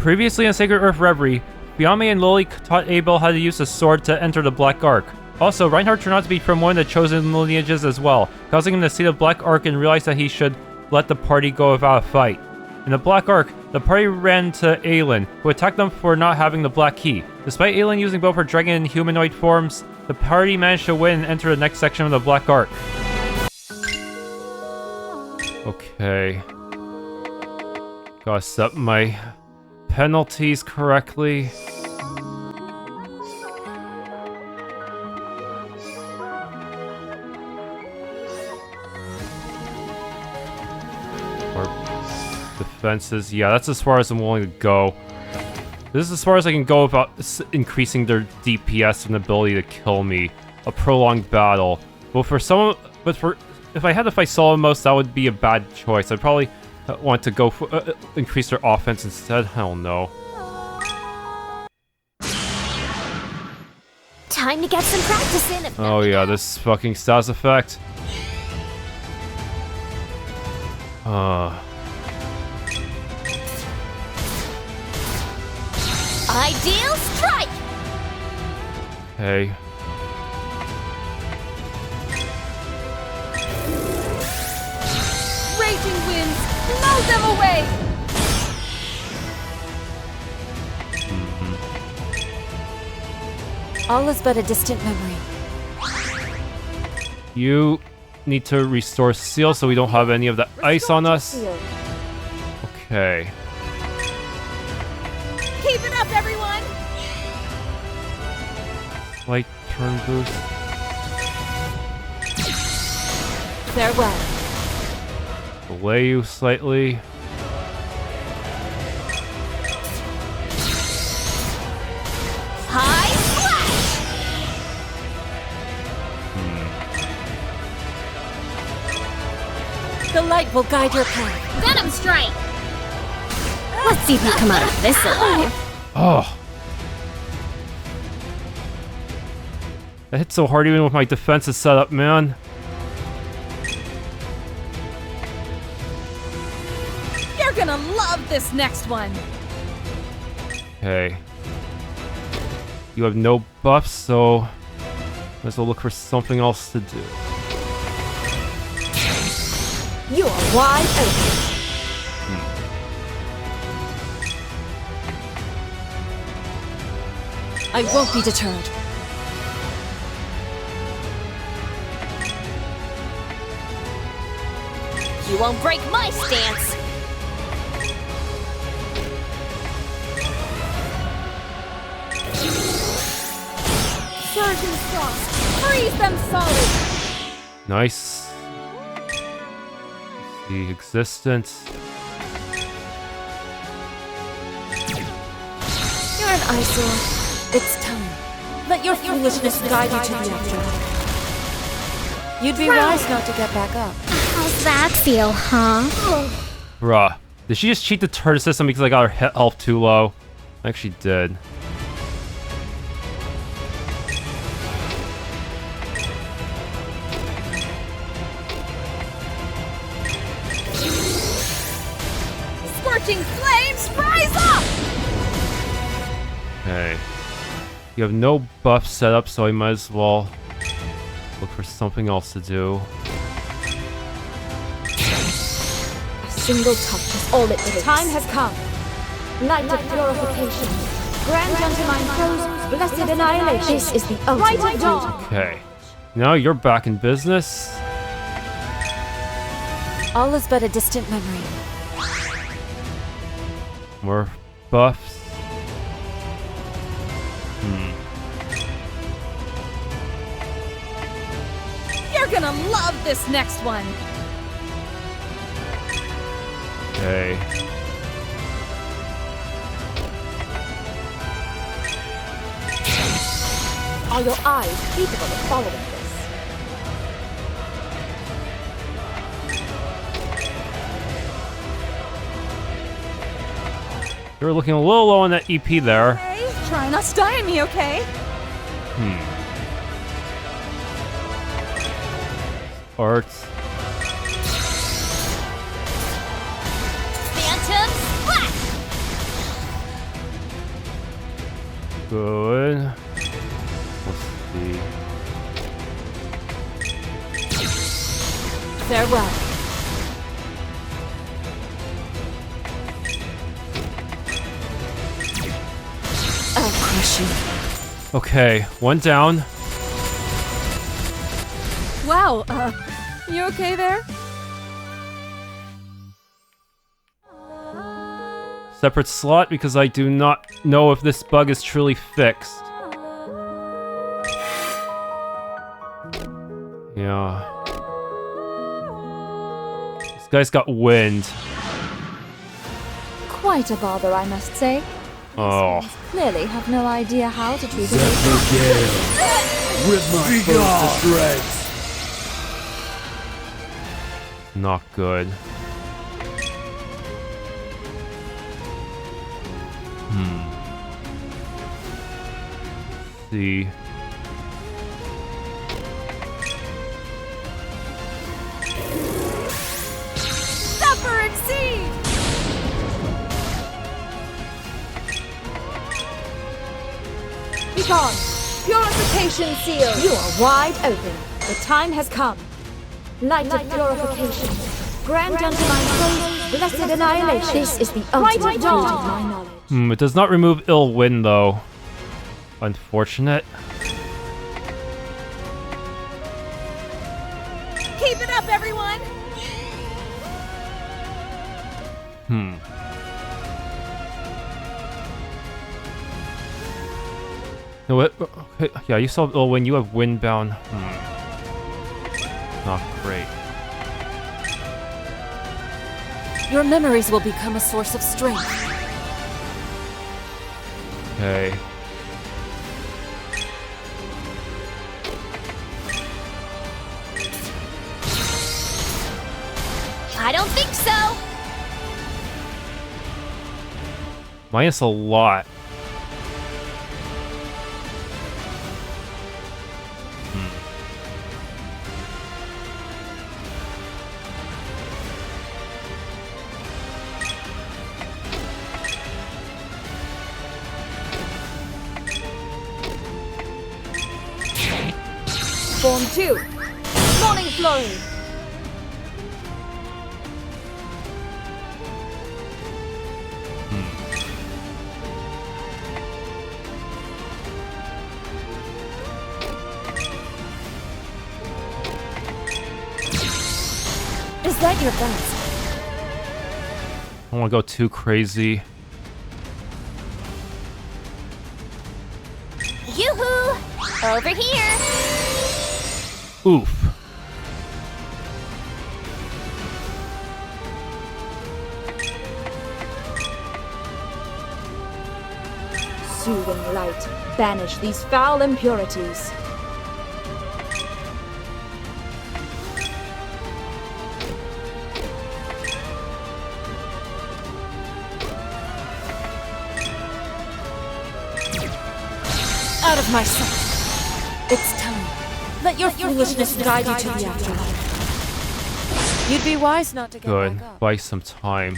Previously on Sacred Earth Reverie, Biame and Lily taught Abelle how to use the sword to enter the Black Ark. Also, Reinhardt turned out to be from one of the chosen lineages as well, causing him to see the Black Ark and realize that he should let the party go without a fight. In the Black Ark, the party ran to Aylin, who attacked them for not having the Black Key. Despite Aylin using both her dragon and humanoid forms, the party managed to win and enter the next section of the Black Ark. Okay. Gotta set my penalties correctly. Defenses, yeah, that's as far as I'm willing to go. This is as far as I can go without increasing their DPS and ability to kill me. A prolonged battle. If I had to fight Solomos, that would be a bad choice. I'd probably want to go for increase their offense instead. Hell no. Time to get some practice in. Oh yeah, this fucking status effect. Ideal strike! Okay. Raging winds, blow them away! All is but a distant memory. You need to restore seal so we don't have any of the ice on us. Okay. Keep it up, everyone! Light turn boost. Farewell. Delay you slightly. High flash! The light will guide your path. Venom strike! Let's see if we come out of this alive. Oh. That hit so hard even with my defenses set up, man. You're gonna love this next one! Okay. You have no buffs, so might as well look for something else to do. You are wide open. I won't be deterred. You won't break my stance! Surging frost, freeze them solid! Nice. The existence. You're an eyesore. It's time. Let your foolishness guide you to the afterlife. You'd be wise not to get back up. How's that feel, huh? Bruh. Did she just cheat the turret system because I got her health too low? I actually did. Scorching flames, rise up! Okay. You have no buff set up, so I might as well look for something else to do. A single touch is all it takes. The time has come. Light of purification. Grant unto mine foes blessed annihilation. This is the ultimate dawn. Okay. Now you're back in business. All is but a distant memory. More buffs. You're gonna love this next one! Okay. Are your eyes capable of following this? You're looking a little low on that EP there. Hey, try not to die on me, okay? Arts. Phantom splash! Good. Let's see. Farewell. I'll crush you. Okay, one down. Wow, you okay there? Separate slot because I do not know if this bug is truly fixed. Yeah. This guy's got wind. Quite a bother, I must say. Oh. Clearly have no idea how to treat it. Rip my foes to shreds. Not good. Let's see. Suffer and see! Begone! Purification seal! You are wide open. The time has come. Light of purification. Grant unto my soul blessed annihilation. This is the ultimate dawn of my knowledge. It does not remove ill wind though. Unfortunate. Keep it up, everyone! No, what? Okay, yeah, you saw ill wind. You have windbound. Not great. Your memories will become a source of strength. Okay. I don't think so. Minus a lot. Form 2. Morning Flurry. Is that your best? I don't want to go too crazy. Yoo-hoo! Over here! Oof. Soothing light. Banish these foul impurities. Out of my sight. It's time. Let your foolishness guide you to the afterlife. You'd be wise not to get Good. back up. Buy some time.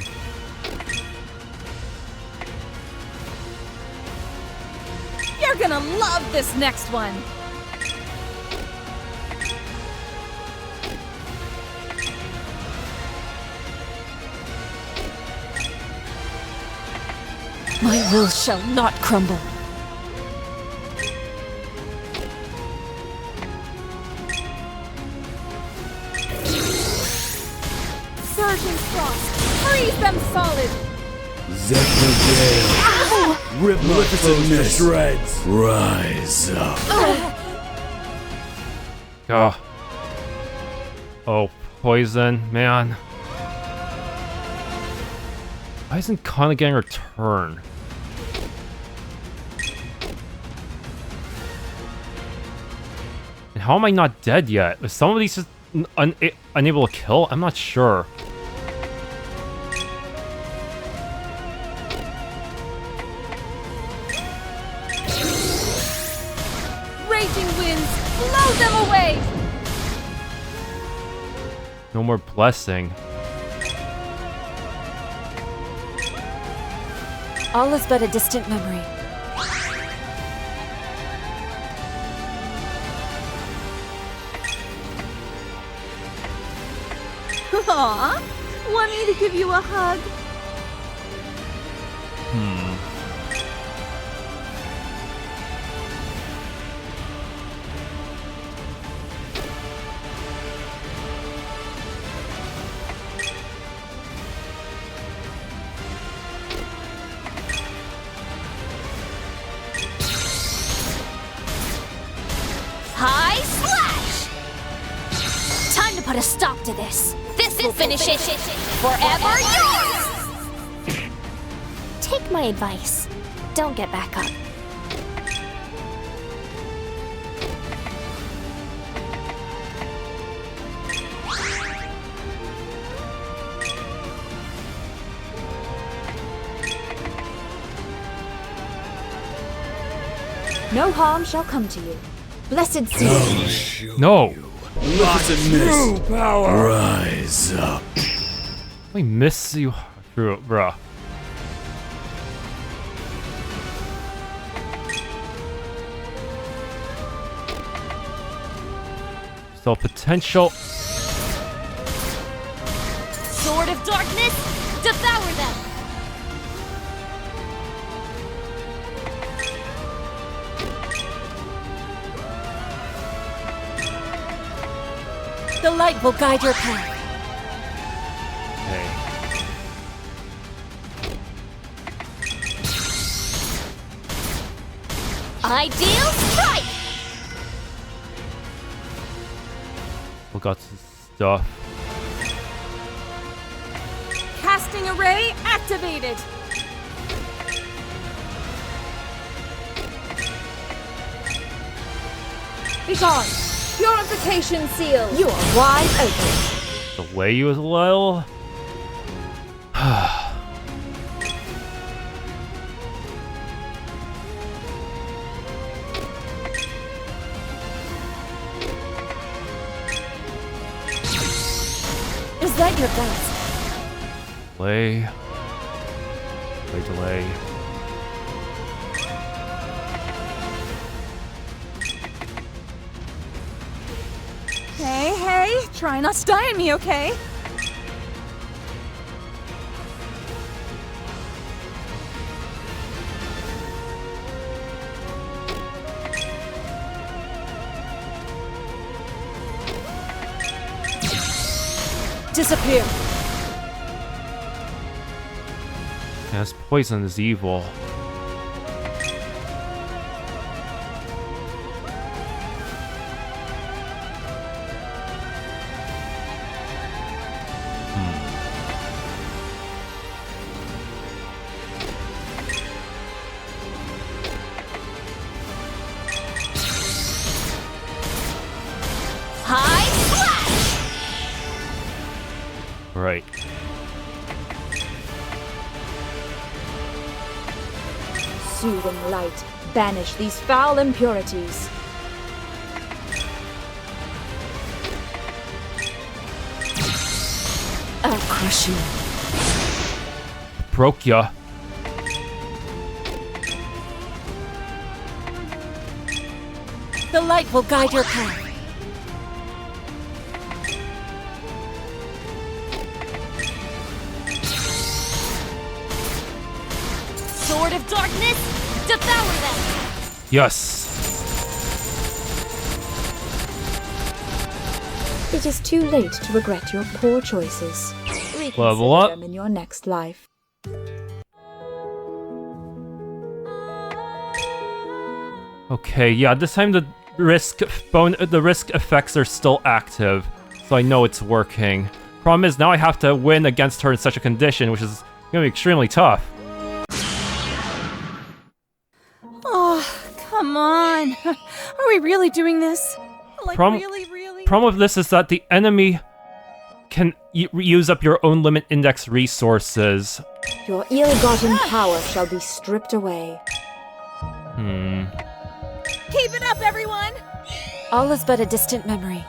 You're gonna love this next one. My will shall not crumble. Surging frost, freeze them solid. Zephyr Gale. Rip my foes to shreds. Rise up. Oh, poison, man. Why isn't Kana getting her turn? And how am I not dead yet? Is some of these just unable to kill? I'm not sure. Raging winds, blow them away. No more blessing. All is but a distant memory. Aw, want me to give you a hug? High slash! Time to put a stop to this. This will finish it. Forever yours! Take my advice. Don't get back up. No harm shall come to you. Blessed seal. No! Magnificent mist. Power. Rise up. We miss you, bruh. Still potential. Sword of darkness, devour them! The light will guide your path. Okay. Ideal strike! We got some stuff. Casting array activated. Begone! Purification seal! You are wide open. Delay you as well. Is that your best? Delay. Delay. Hey, try not to die on me, okay? Disappear. Yes, poison is evil. High slash! Right. Soothing light, banish these foul impurities. I'll crush you. Broke ya. The light will guide your path. Sword of darkness, devour them! Yes. It is too late to regret your poor choices. Reconsider Level up. them in your next life. Okay, yeah, this time the risk effects are still active, so I know it's working. Problem is, now I have to win against her in such a condition, which is gonna be extremely tough. Oh, come on. Are we really doing this? Like, really? Problem with this is that the enemy can use up your own limit index resources. Your ill-gotten power shall be stripped away. Keep it up, everyone! All is but a distant memory.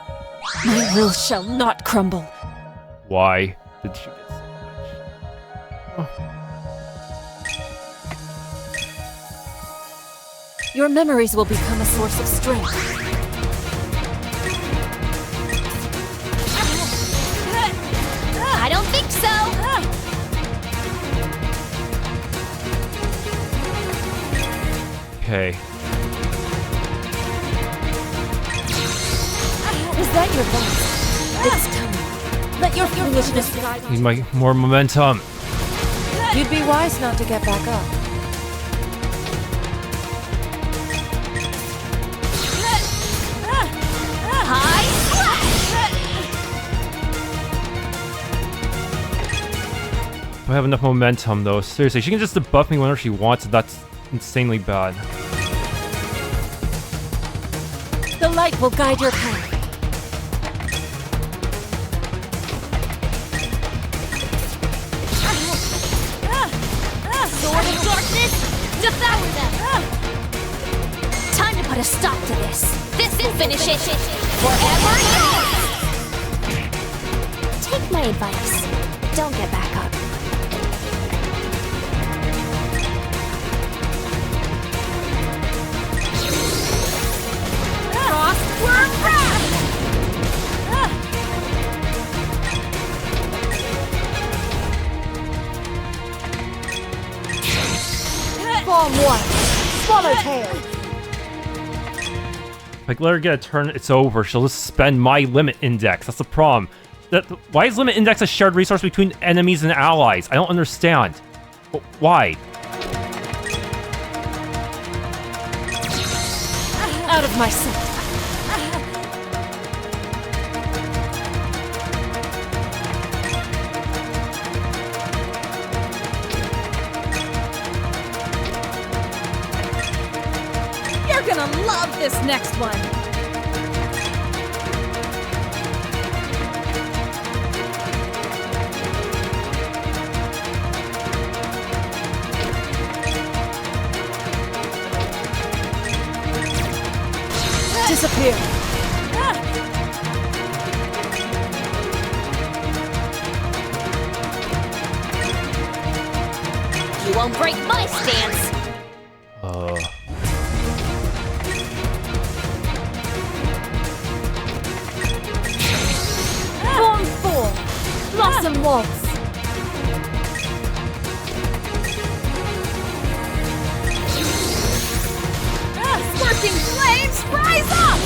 My will shall not crumble. Why did you get so much? Your memories will become a source of strength. Okay. Is that your voice? It's time. Let your foolishness guide you. Need more momentum. You'd be wise not to get back up. High slash! I have enough momentum though. Seriously, she can just debuff me whenever she wants. That's insanely bad. The light will guide your path. Sword of darkness, devour them! Time to put a stop to this. This will finish it. Forever yours! Take my advice. Don't get back up. Frostworm Wrath! Form 1. Swallowtail. Like, let her get a turn, it's over. She'll just spend my limit index. That's the problem. Why is limit index a shared resource between enemies and allies? I don't understand. Why? Out of my sight. You're gonna love this next one. Disappear. You won't break my stance. Form 4. Blossom Waltz. Scorching flames, rise up!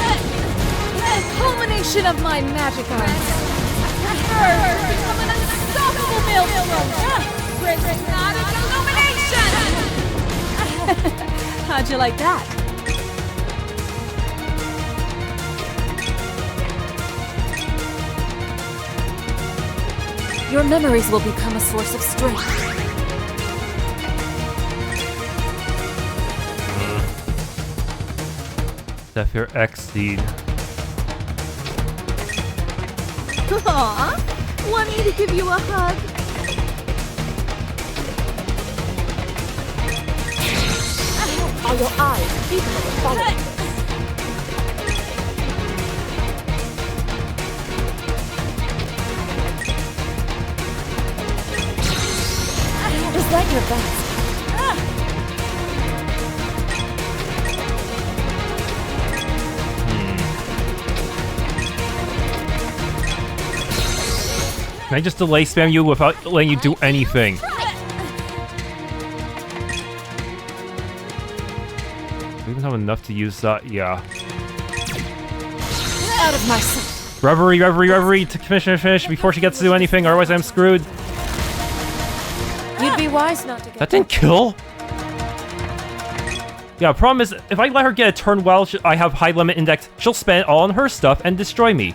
The culmination of my magic arts. Earth, become an unstoppable maelstrom! Prismatic illumination! How'd you like that? Your memories will become a source of strength. Zephyr X-Seed. Aw, want me to give you a hug? Are your eyes capable of following? Is that your best? Can I just delay spam you without letting you do anything? We even have enough to use that, yeah. Out of my sight. Reverie, Reverie, Reverie to finish before she gets to do anything, otherwise I'm screwed. You'd be wise not to get. That didn't kill? Yeah, problem is, if I let her get a turn while I have high limit index, she'll spend it all on her stuff and destroy me.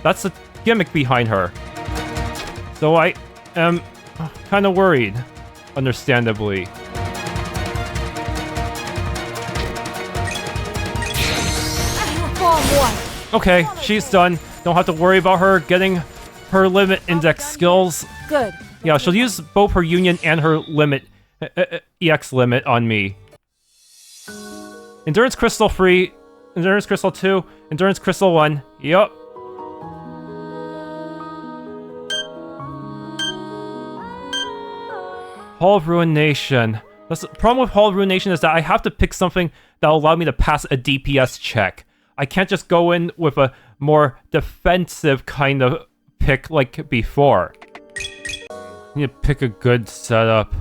That's the gimmick behind her. So I am kind of worried, understandably. Form 1. Okay, she's done. Don't have to worry about her getting her limit index skills. Good. Yeah, she'll use both her union and her limit, EX limit on me. Endurance Crystal free, Endurance Crystal 2, Endurance Crystal 1. Yup. Hall of Ruination. The problem with Hall of Ruination is that I have to pick something that'll allow me to pass a DPS check. I can't just go in with a more defensive kind of pick like before. I need to pick a good setup.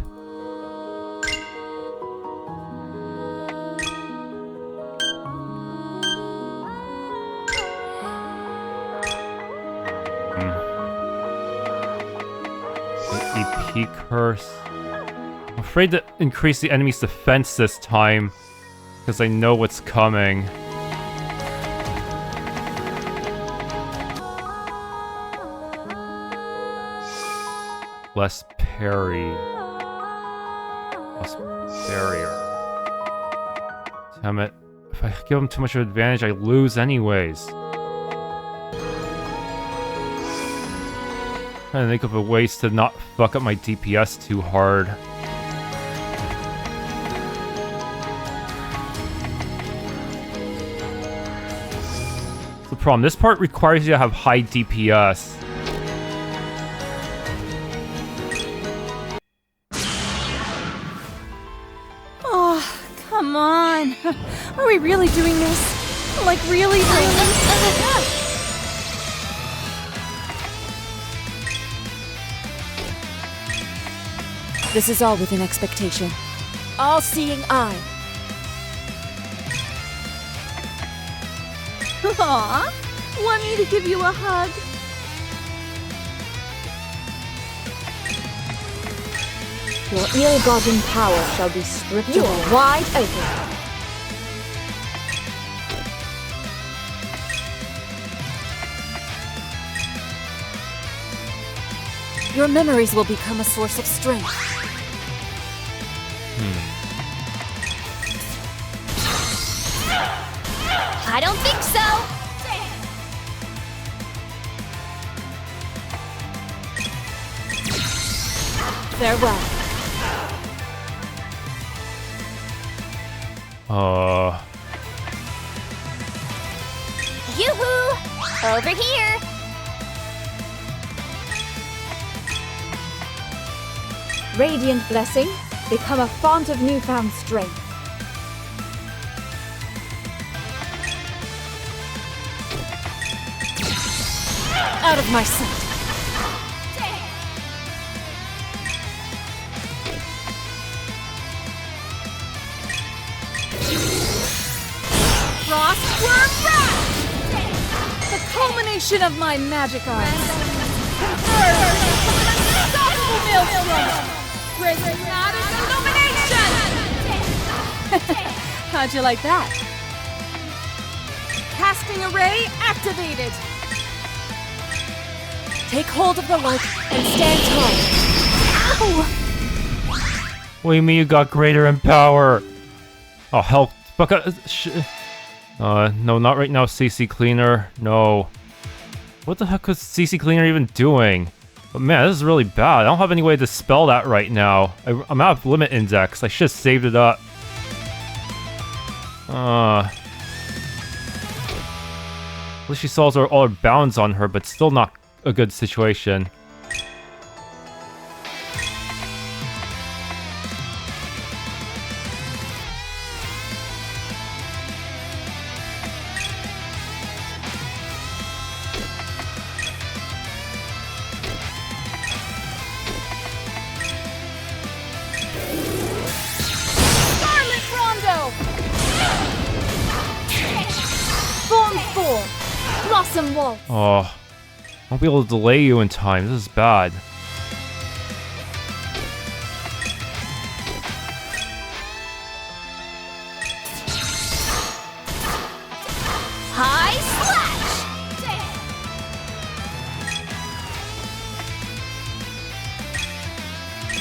Key Curse. I'm afraid to increase the enemy's defense this time, because I know what's coming. Less parry. Less barrier. Damn it. If I give him too much of an advantage, I lose anyways. Trying to think of a ways to not fuck up my DPS too hard. That's the problem. This part requires you to have high DPS. Oh, come on. Are we really doing this? Like, really? This is all within expectation. All-seeing eye. Aw, want me to give you a hug? Your ill-gotten power shall be stripped away. You are wide open. Your memories will become a source of strength. I don't think so. Farewell. Yoo-hoo! Over here! Radiant blessing, become a font of newfound strength. Out of my sight. Frostworm Wrath! The culmination of my magic arts. Unstoppable maelstrom! Prismatic illumination! How'd you like that? Casting array activated! Take hold of the light and stand tall. Ow! What do you mean you got greater in power? Oh, hell. Fuck. No, not right now, CC Cleaner. No. What the heck was CC Cleaner even doing? But man, this is really bad. I don't have any way to dispel that right now. I'm out of limit index. I should have saved it up. At least she solves all her bounds on her, but still not a good situation. Blossom Wall. Oh, I won't be able to delay you in time. This is bad. High slash!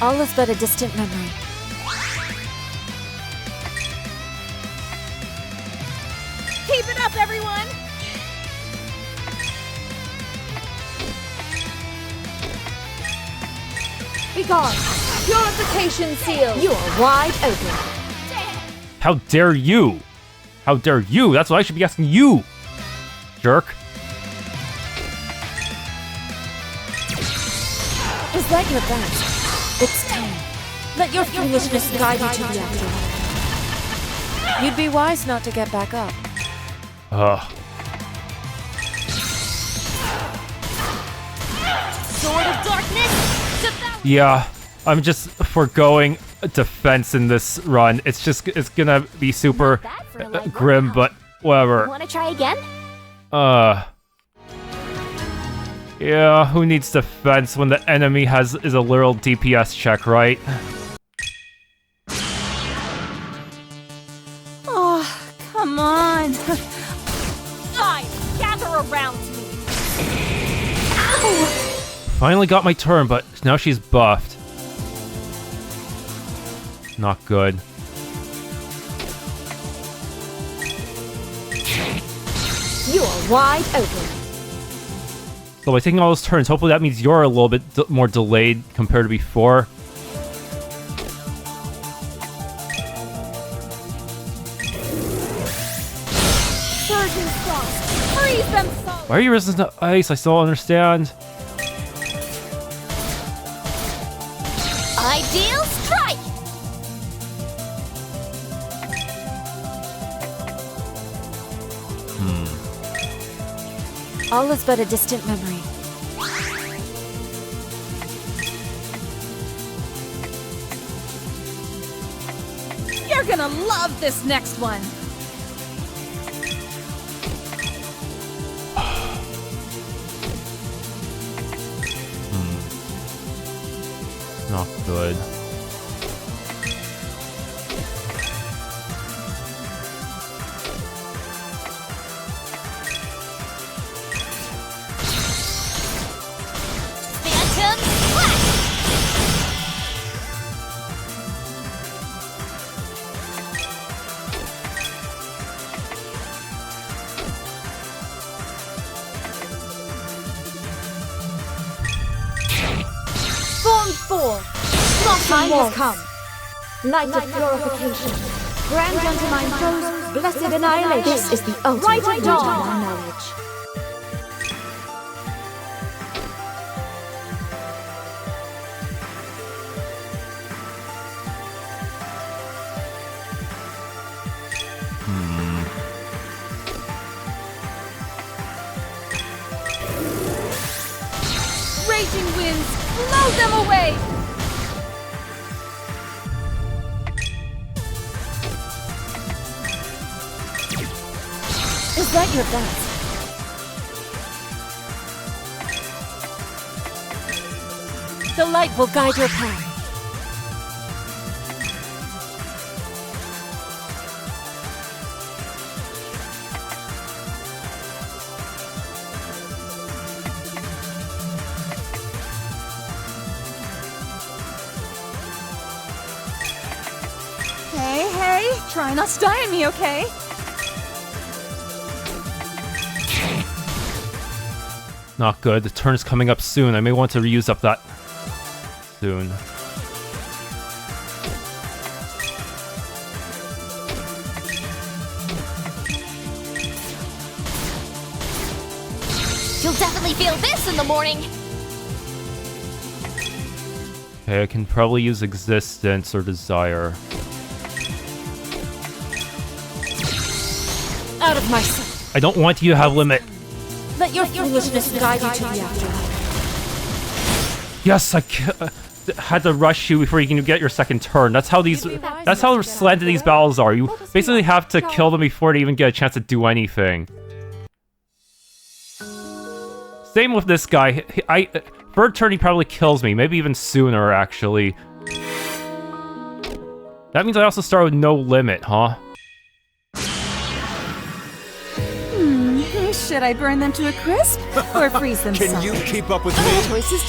All is but a distant memory. Keep it up, everyone! Begone! Purification seal! You are wide open. How dare you? How dare you? That's what I should be asking you, jerk. Is that your best? It's time. Let your foolishness guide you to the afterlife. You'd be wise not to get back up. Sword of Darkness! Yeah, I'm just foregoing defense in this run. It's gonna be super grim, but whatever. Wanna try again? Yeah, who needs defense when the enemy is a literal DPS check, right? Oh, come on. Guys, gather around me. Finally got my turn, but now she's buffed. Not good. You are wide open. So by taking all those turns, hopefully that means you're a little bit more delayed compared to before. Surgeon Frost, freeze them so. Why are you resistant to ice? I still don't understand. Ideal strike! All is but a distant memory. You're gonna love this next one. Not good. Phantom Flash! Form 4. Time has come. Light of purification. Grant unto my foes blessed annihilation. This is the ultimate right dawn of my knowledge. Raging winds, blow them away! Is that your best? The light will guide your path. Hey, try not to die on me, okay? Not good. The turn is coming up soon. I may want to reuse up that soon. You'll definitely feel this in the morning! Okay, I can probably use Existence or Desire. Out of my sight. I don't want you to have limit. Let your foolishness guide you to the afterlife. Yes, I had to rush you before you can get your second turn. That's how slanted these battles are. You basically have to kill them before they even get a chance to do anything. Same with this guy. Third turn he probably kills me, maybe even sooner actually. That means I also start with no limit, huh? Should I burn them to a crisp or freeze them? Can you keep up with me?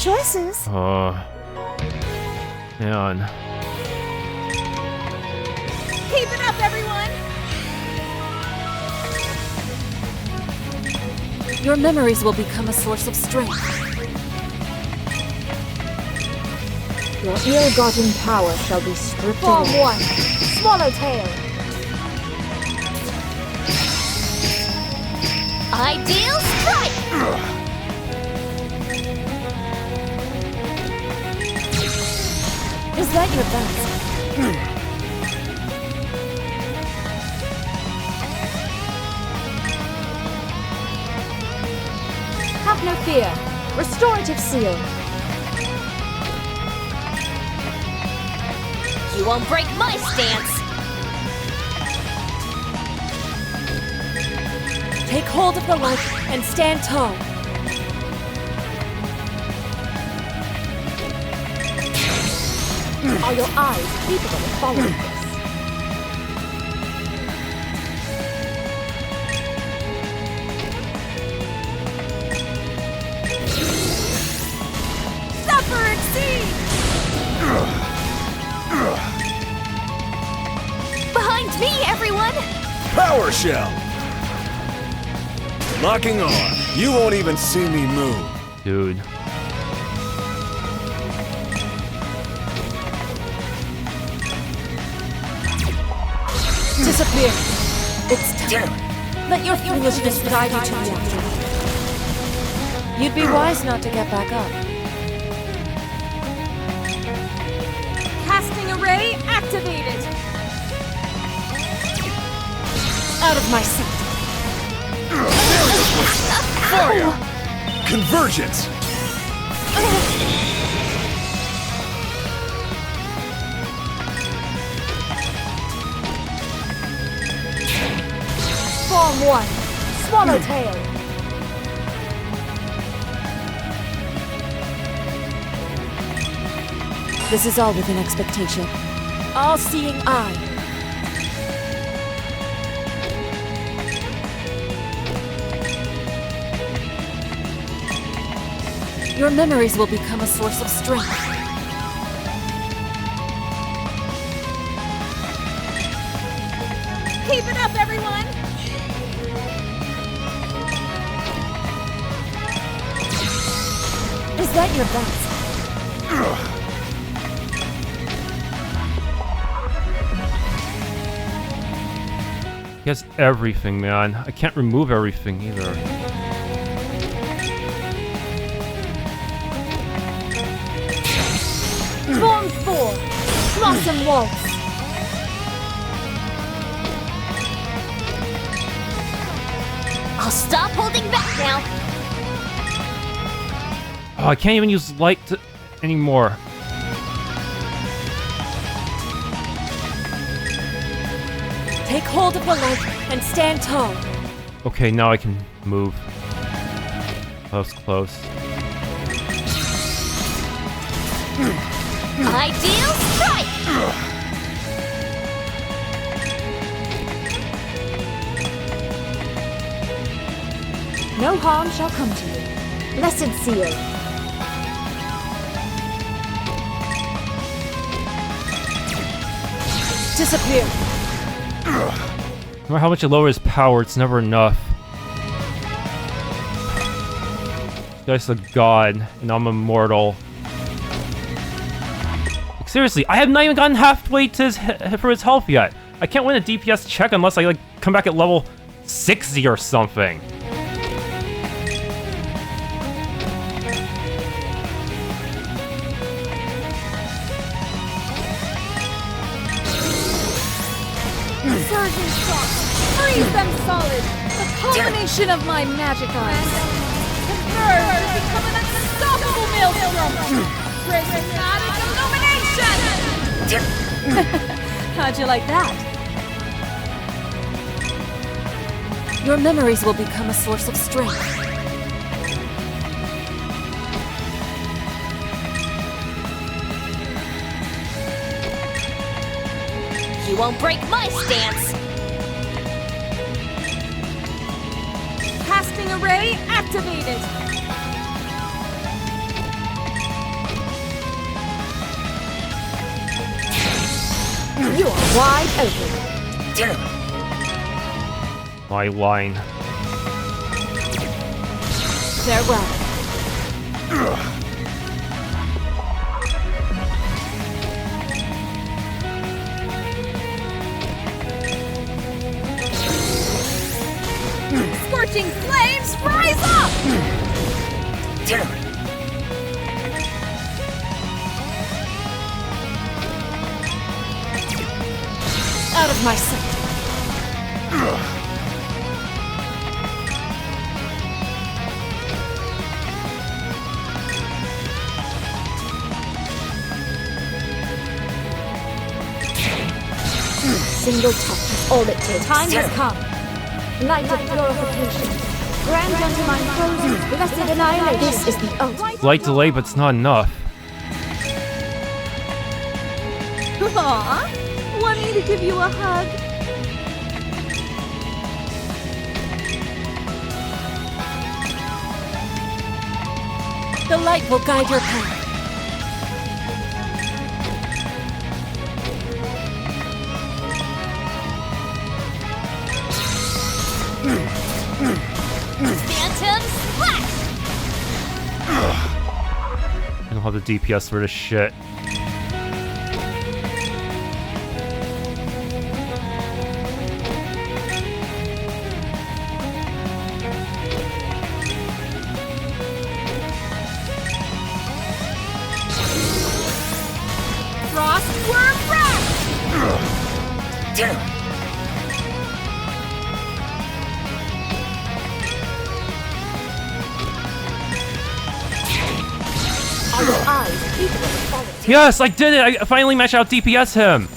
Choices. Man. Keep it up, everyone! Your memories will become a source of strength. Your ill-gotten power shall be stripped Form away. 1. Swallowtail. Ideal strike! Is that your best? Have no fear. Restorative seal. You won't break my stance! Take hold of the light and stand tall. Are your eyes capable of following this? Suffer and see! Behind me, everyone! Power shell! Locking on. You won't even see me move. Dude. Disappear. It's time. Damn it. Let your foolishness guide you to the afterlife. You'd be wise not to get back up. Casting array activated! Out of my sight. Fire! Convergence! Form 1. Swallowtail. This is all within expectation. All-seeing eye. Your memories will become a source of strength. Keep it up, everyone! Is that your best? He has everything, man. I can't remove everything either. Form 4. Blossom Waltz. I'll stop holding back now. Oh, I can't even use light anymore. Take hold of the light and stand tall. Okay, now I can move. Close, close. Ideal strike! No harm shall come to you. Blessed seal. Disappear. No matter how much I lower his power, it's never enough. This guy's a god, and I'm immortal. Like, seriously, I have not even gotten halfway to for his health yet. I can't win a DPS check unless I come back at level 60 or something. Surging shock! Freeze them solid! The culmination of my magic arms! Converge and become an unstoppable maelstrom! Prismatic illumination! How'd you like that? Your memories will become a source of strength. You won't break my stance. Casting array activated! You are wide open. Damn it. My line. Farewell. Scorching flames, rise up! Damn it. Out of my sight. Single touch is all it takes. Time has come. Light of purification. Grant unto my foes blessed annihilation. This is the ultimate. Light delay, but it's not enough. Aw, want me to give you a hug? The light will guide your path. Phantom Splash! I don't have the DPS for this shit. Frostworm Wrath! Damn it! Yes, I did it! I finally matched out DPS him!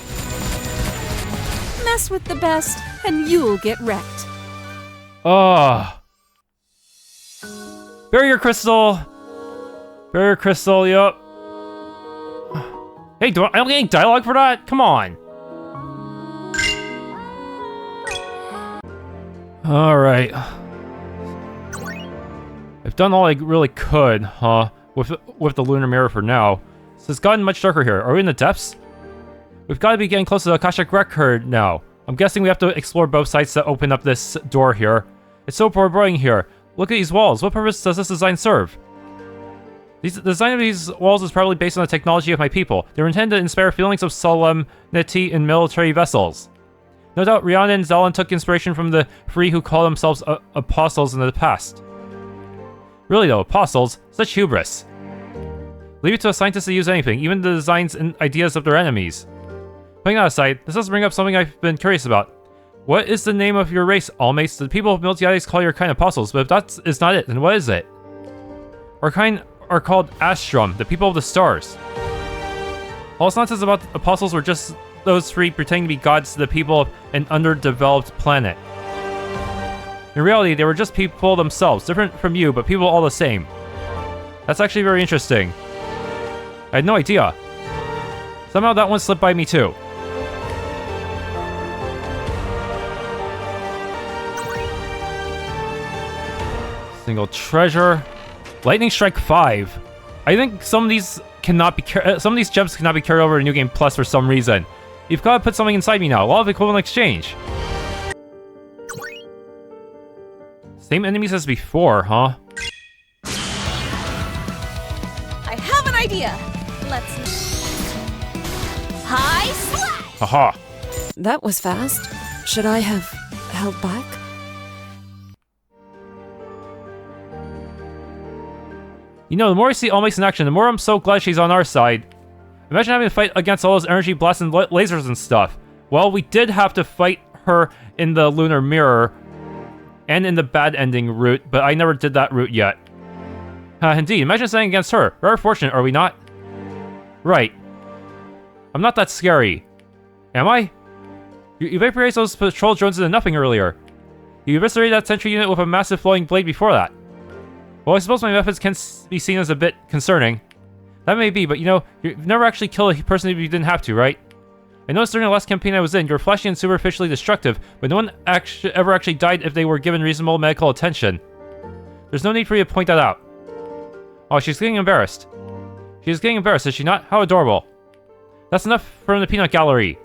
Mess with the best, and you'll get wrecked. Oh. Barrier Crystal! Barrier Crystal, yup. Hey, I don't get any dialogue for that? Come on! Alright. I've done all I really could, huh? With the lunar mirror for now. So it's gotten much darker here. Are we in the depths? We've got to be getting close to the Akashic record now. I'm guessing we have to explore both sides to open up this door here. It's so foreboding here. Look at these walls. What purpose does this design serve? The design of these walls is probably based on the technology of my people. They were intended to inspire feelings of solemnity in military vessels. No doubt Rihanna and Zelen took inspiration from the free who call themselves apostles in the past. Really though, apostles? Such hubris. Leave it to a scientist to use anything, even the designs and ideas of their enemies. Putting that aside, this does bring up something I've been curious about. What is the name of your race, Almace? The people of Miltiades call your kind apostles, but if that is not it, then what is it? Our kind are called Astrum, the people of the stars. All this nonsense about apostles were just those three pretending to be gods to the people of an underdeveloped planet. In reality, they were just people themselves, different from you, but people all the same. That's actually very interesting. I had no idea. Somehow that one slipped by me too. Single treasure. Lightning Strike 5. I think some of these gems cannot be carried over to New Game Plus for some reason. You've got to put something inside me now. A lot of equivalent exchange. Same enemies as before, huh? I have an idea. Let's... High Slash! Aha. That was fast. Should I have held back? You know, the more I see Almace in action, the more I'm so glad she's on our side. Imagine having to fight against all those energy blasts and lasers and stuff. Well, we did have to fight her in the lunar mirror and in the bad ending route, but I never did that route yet. Indeed, imagine standing against her. Very fortunate, are we not? Right. I'm not that scary. Am I? You vaporized those patrol drones into nothing earlier. You eviscerated that sentry unit with a massive flowing blade before that. Well, I suppose my methods can be seen as a bit concerning. That may be, but you know, you've never actually killed a person if you didn't have to, right? I noticed during the last campaign I was in, you were flashy and superficially destructive, but no one ever actually died if they were given reasonable medical attention. There's no need for you to point that out. Oh, she's getting embarrassed. She's getting embarrassed, is she not? How adorable. That's enough from the peanut gallery.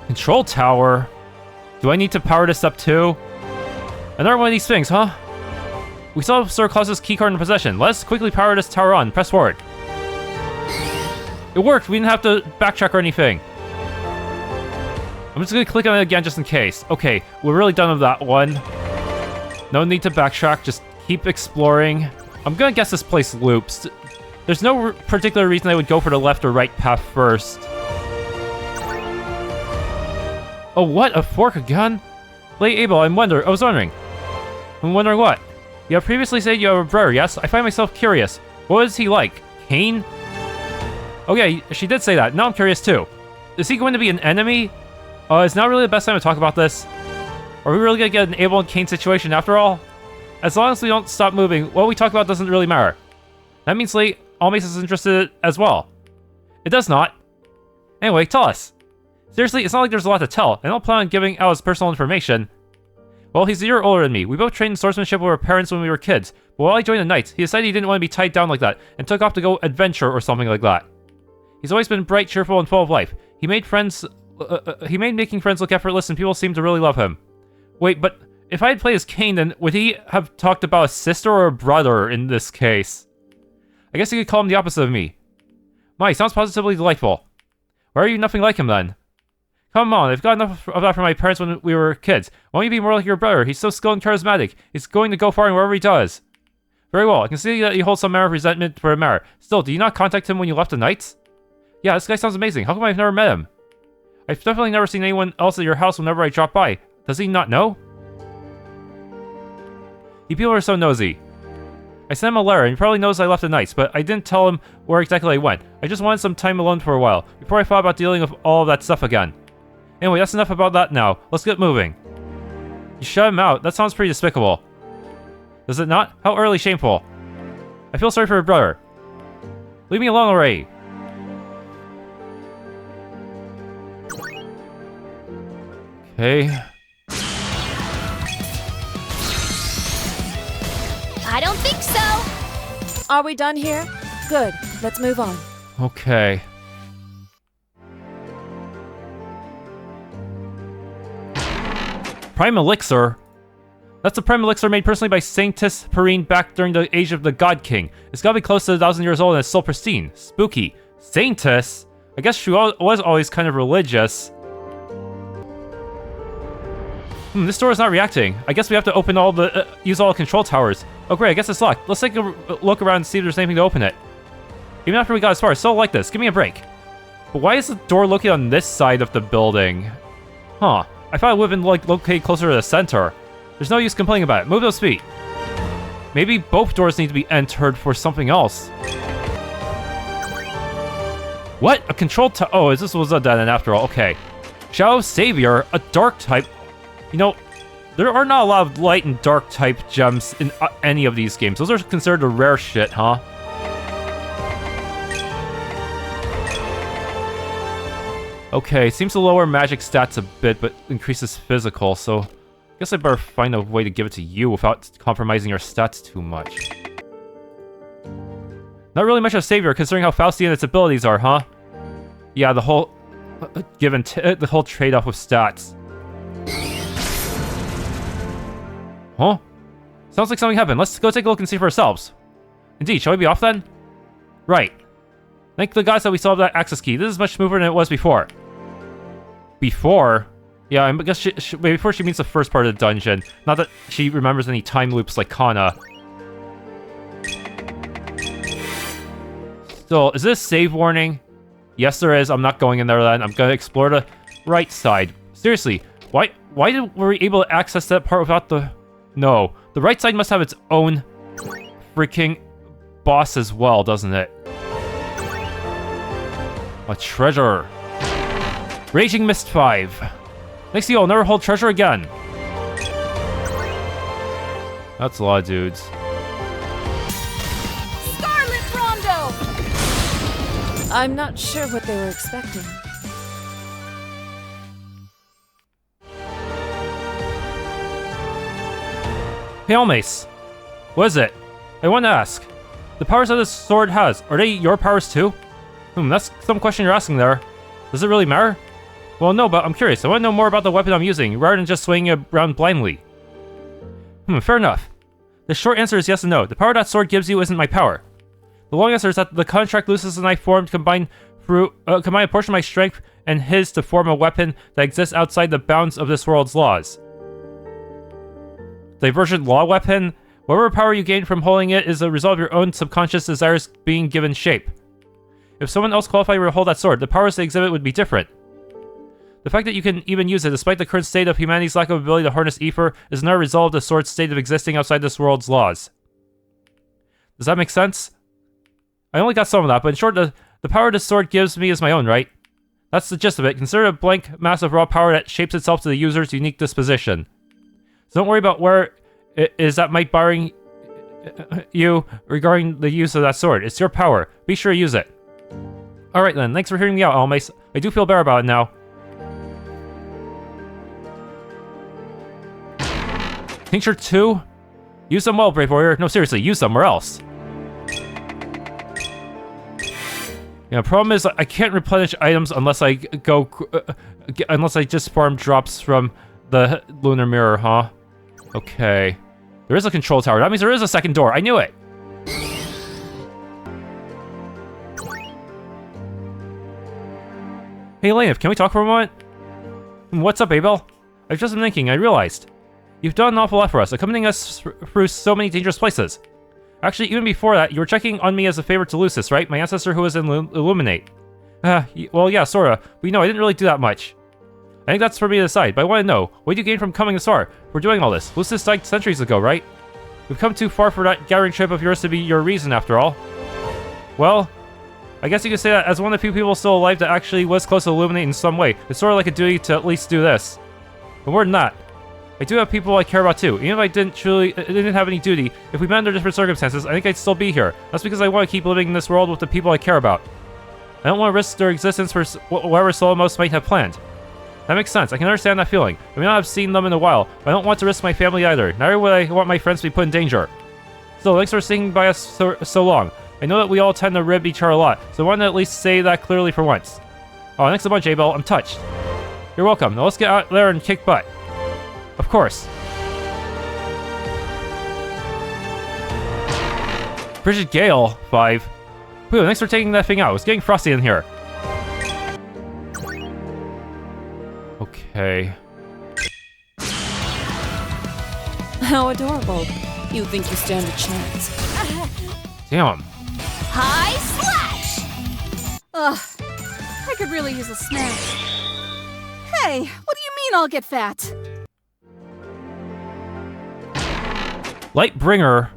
Control tower? Do I need to power this up too? Another one of these things, huh? We still have Sir Claus's keycard in possession. Let's quickly power this tower on. Press forward. It worked! We didn't have to backtrack or anything. I'm just gonna click on it again just in case. Okay, we're really done with that one. No need to backtrack, just keep exploring. I'm gonna guess this place loops. There's no particular reason I would go for the left or right path first. Oh, what? A fork again? Lady Abelle, I was wondering. I'm wondering what? You have previously said you have a brother, yes? I find myself curious. What is he like? Cain? Oh yeah, she did say that. Now I'm curious too. Is he going to be an enemy? It's not really the best time to talk about this. Are we really gonna get an Abelle and Cain situation after all? As long as we don't stop moving, what we talk about doesn't really matter. That means, Almace is interested as well. It does not. Anyway, tell us. Seriously, it's not like there's a lot to tell. I don't plan on giving out his personal information. Well, he's a year older than me. We both trained in swordsmanship with our parents when we were kids. But while I joined the Knights, he decided he didn't want to be tied down like that, and took off to go adventure or something like that. He's always been bright, cheerful, and full of life. He made making friends look effortless, and people seem to really love him. Wait, but if I had played as Cain, then would he have talked about a sister or a brother in this case? I guess you could call him the opposite of me. My, he sounds positively delightful. Why are you nothing like him then? Come on, I've got enough of that from my parents when we were kids. Why don't you be more like your brother? He's so skilled and charismatic. He's going to go far in wherever he does. Very well, I can see that you hold some amount of resentment for Amara. Still, did you not contact him when you left the Knights? Yeah, this guy sounds amazing. How come I've never met him? I've definitely never seen anyone else at your house whenever I drop by. Does he not know? You people are so nosy. I sent him a letter, and he probably knows I left the Knights, but I didn't tell him where exactly I went. I just wanted some time alone for a while, before I thought about dealing with all of that stuff again. Anyway, that's enough about that now. Let's get moving. You shut him out? That sounds pretty despicable. Does it not? How utterly shameful. I feel sorry for your brother. Leave me alone already. Okay. I don't think so. Are we done here? Good. Let's move on. Okay. Prime Elixir? That's a Prime Elixir made personally by Saintess Perrine back during the age of the God King. It's gotta be close to 1,000 years old and it's still pristine. Spooky. Saintess? I guess she was always kind of religious. This door is not reacting. I guess we have to open all the, use all the control towers. Oh great, I guess it's locked. Let's take a look around and see if there's anything to open it. Even after we got as far, I still like this. Give me a break. But why is the door located on this side of the building? Huh. I thought it would have been, like, located closer to the center. There's no use complaining about it. Move those feet. Maybe both doors need to be entered for something else. What? A control tower? Oh, this was a dead end after all. Okay. Shadow Savior, a dark type. You know, there are not a lot of light and dark type gems in any of these games. Those are considered the rare shit, huh? Okay, seems to lower magic stats a bit, but increases physical, so I guess I better find a way to give it to you without compromising your stats too much. Not really much of a savior, considering how Faustian its abilities are, huh? Yeah, the whole the whole trade-off with stats. Huh? Sounds like something happened. Let's go take a look and see for ourselves. Indeed, shall we be off then? Right. Thank the gods that we solved that access key. This is much smoother than it was before. Before? Yeah, I guess before she means the first part of the dungeon. Not that she remembers any time loops like Kana. So, is this save warning? Yes, there is. I'm not going in there then. I'm gonna explore the right side. Seriously, why were we able to access that part without the... No, the right side must have its own freaking boss as well, doesn't it? A treasure. Raging Mist 5. Next to you, I'll never hold treasure again. That's a lot of dudes. Scarlet Rondo! I'm not sure what they were expecting. Hey, Almace. What is it? I want to ask. The powers that this sword has, are they your powers too? That's some question you're asking there. Does it really matter? Well, no, but I'm curious. I want to know more about the weapon I'm using, rather than just swinging it around blindly. Fair enough. The short answer is yes and no. The power that sword gives you isn't my power. The long answer is that the contract Lucius and I formed combine a portion of my strength and his to form a weapon that exists outside the bounds of this world's laws. Divergent law weapon? Whatever power you gain from holding it is a result of your own subconscious desires being given shape. If someone else qualified to hold that sword, the powers they exhibit would be different. The fact that you can even use it, despite the current state of humanity's lack of ability to harness ether, is not a result of the sword's state of existing outside this world's laws. Does that make sense? I only got some of that, but in short, the power this sword gives me is my own, right? That's the gist of it. Consider it a blank mass of raw power that shapes itself to the user's unique disposition. So don't worry about where it is that might you regarding the use of that sword. It's your power. Be sure to use it. Alright then, thanks for hearing me out, Almace. I do feel better about it now. Tincture 2? Use them well, Brave Warrior. No, seriously, use them or else. Yeah, problem is I can't replenish items unless I go... unless I just farm drops from the lunar mirror, huh? Okay. There is a control tower. That means there is a second door. I knew it! Hey, Elaine, can we talk for a moment? What's up, Abelle? I've just been thinking, I realized. You've done an awful lot for us, accompanying us through so many dangerous places. Actually, even before that, you were checking on me as a favor to Lucis, right? My ancestor who was in Illuminate. Well, yeah, sorta. But you know, I didn't really do that much. I think that's for me to decide, but I want to know, what did you gain from coming this far? We're doing all this. Lucis died centuries ago, right? We've come too far for that gathering trip of yours to be your reason, after all. Well, I guess you could say that as one of the few people still alive that actually was close to Illuminate in some way. It's sort of like a duty to at least do this. But more than that, I do have people I care about too. Even if I didn't have any duty, if we met under different circumstances, I think I'd still be here. That's because I want to keep living in this world with the people I care about. I don't want to risk their existence for whatever Solomos might have planned. That makes sense. I can understand that feeling. I may not have seen them in a while, but I don't want to risk my family either. Neither would I want my friends to be put in danger. So, thanks for sticking by us so long. I know that we all tend to rib each other a lot, so I want to at least say that clearly for once. Oh, thanks a bunch, Abelle. I'm touched. You're welcome. Now let's get out there and kick butt. Of course. Frigid Gale, 5. Whew, thanks for taking that thing out. It's getting frosty in here. Okay. How adorable. You think you stand a chance. Damn. High slash! Ugh, I could really use a snack. Hey, what do you mean I'll get fat? Lightbringer.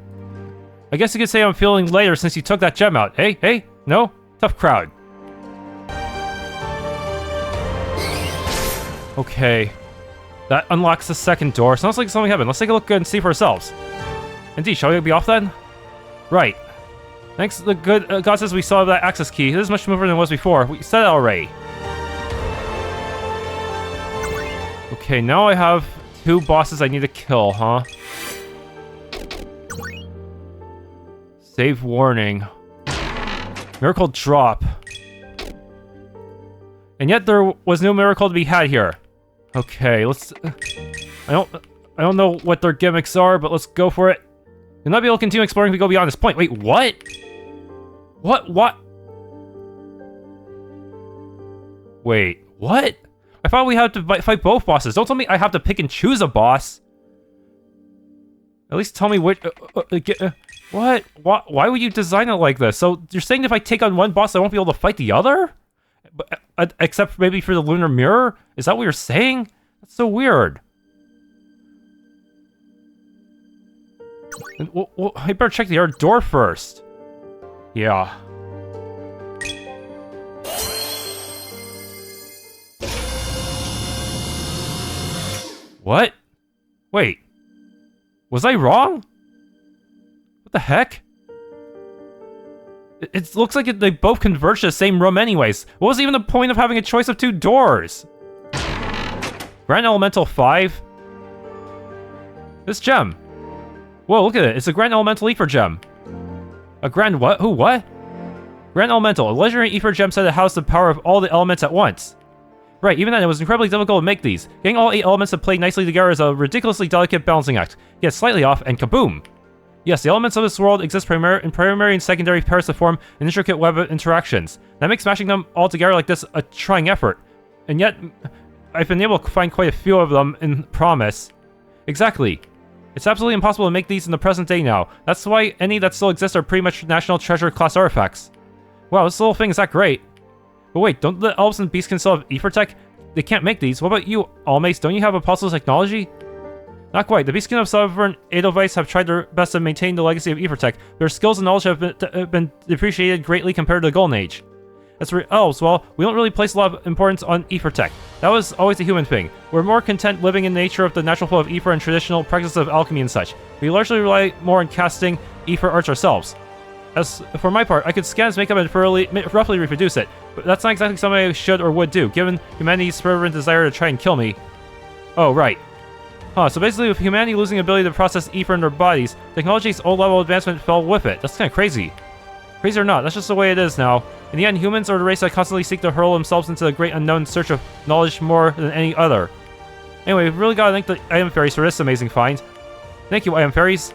I guess you could say I'm feeling lighter since you took that gem out. Hey, no? Tough crowd. Okay. That unlocks the second door. Sounds like something happened. Let's take a look and see for ourselves. Indeed, shall we be off then? Right. Thanks to the good goddess we saw that access key. This is much smoother than it was before. We said it already. Okay, now I have 2 bosses I need to kill, huh? Save warning. Miracle drop. And yet there was no miracle to be had here. Okay, let's... I don't know what their gimmicks are, but let's go for it. You'll not be able to continue exploring if we go beyond this point. Wait, what? What? Wait, what? I thought we had to fight both bosses. Don't tell me I have to pick and choose a boss. At least tell me which... what? Why would you design it like this? So you're saying if I take on one boss, I won't be able to fight the other? Except maybe for the lunar mirror? Is that what you're saying? That's so weird. Well, I better check the other door first. Yeah. What? Wait. Was I wrong? What the heck? It looks like they both converge to the same room anyways. What was even the point of having a choice of 2 doors? Grand Elemental 5? This gem. Whoa, look at it. It's a Grand Elemental Ether gem. A Grand what? Who, what? Grand Elemental. A legendary Ether gem said it housed the power of all the elements at once. Right, even then it was incredibly difficult to make these. Getting all 8 elements to play nicely together is a ridiculously delicate balancing act. Get slightly off, and kaboom! Yes, the elements of this world exist in primary and secondary pairs to form an intricate web of interactions. That makes smashing them all together like this a trying effort. And yet, I've been able to find quite a few of them in Promise. Exactly. It's absolutely impossible to make these in the present day now. That's why any that still exist are pretty much National Treasure class artifacts. Wow, this little thing is that great. But wait, don't the elves and beasts can still have Ether tech? They can't make these. What about you, Almace? Don't you have Apostle technology? Not quite. The Beastkin of Sovereign Edelweiss have tried their best to maintain the legacy of Ether tech. Their skills and knowledge have been depreciated greatly compared to the Golden Age. As for elves, well, we don't really place a lot of importance on ether tech. That was always a human thing. We're more content living in nature of the natural flow of ether and traditional practice of alchemy and such. We largely rely more on casting ether arts ourselves. As for my part, I could scan its makeup and roughly reproduce it, but that's not exactly something I should or would do, given humanity's fervent desire to try and kill me. Oh, right. Huh, so basically with humanity losing the ability to process ether in their bodies, technology's old level advancement fell with it. That's kind of crazy. Crazy or not, that's just the way it is now. In the end, humans are the race that constantly seek to hurl themselves into the great unknown in search of knowledge more than any other. Anyway, we've really gotta thank the item fairies for this amazing find. Thank you, item fairies.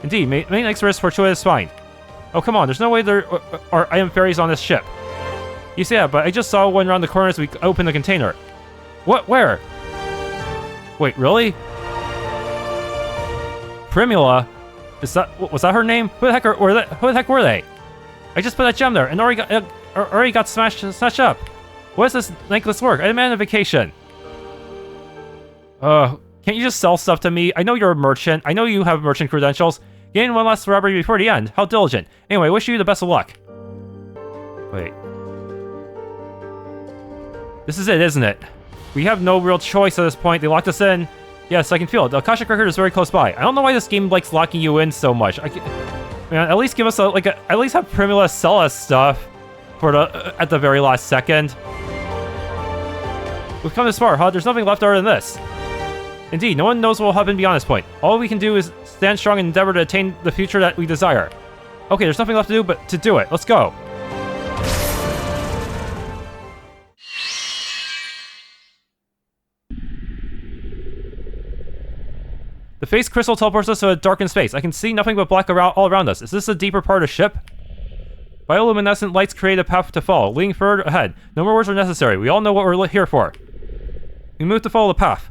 Indeed, many thanks for this fortuitous find. Oh, come on, there's no way there are item fairies on this ship. You say that, but I just saw one around the corner as we opened the container. What? Where? Wait, really? Primula? Was that her name? Who the heck were they? I just put that gem there and already got snatched up. What does this necklace work? I demand a vacation. Can't you just sell stuff to me? I know you're a merchant. I know you have merchant credentials. Gain one last robbery before the end. How diligent. Anyway, wish you the best of luck. Wait. This is it, isn't it? We have no real choice at this point. They locked us in. Yes, I can feel it. The Akashic record is very close by. I don't know why this game likes locking you in so much. Man, at least give us at least have Primula sell us stuff for at the very last second. We've come this far, huh? There's nothing left other than this. Indeed, no one knows what will happen beyond this point. All we can do is stand strong and endeavor to attain the future that we desire. Okay, there's nothing left to do but to do it. Let's go. The phase crystal teleports us to a darkened space. I can see nothing but black all around us. Is this a deeper part of the ship? Bioluminescent lights create a path to follow, leading further ahead. No more words are necessary. We all know what we're here for. We move to follow the path.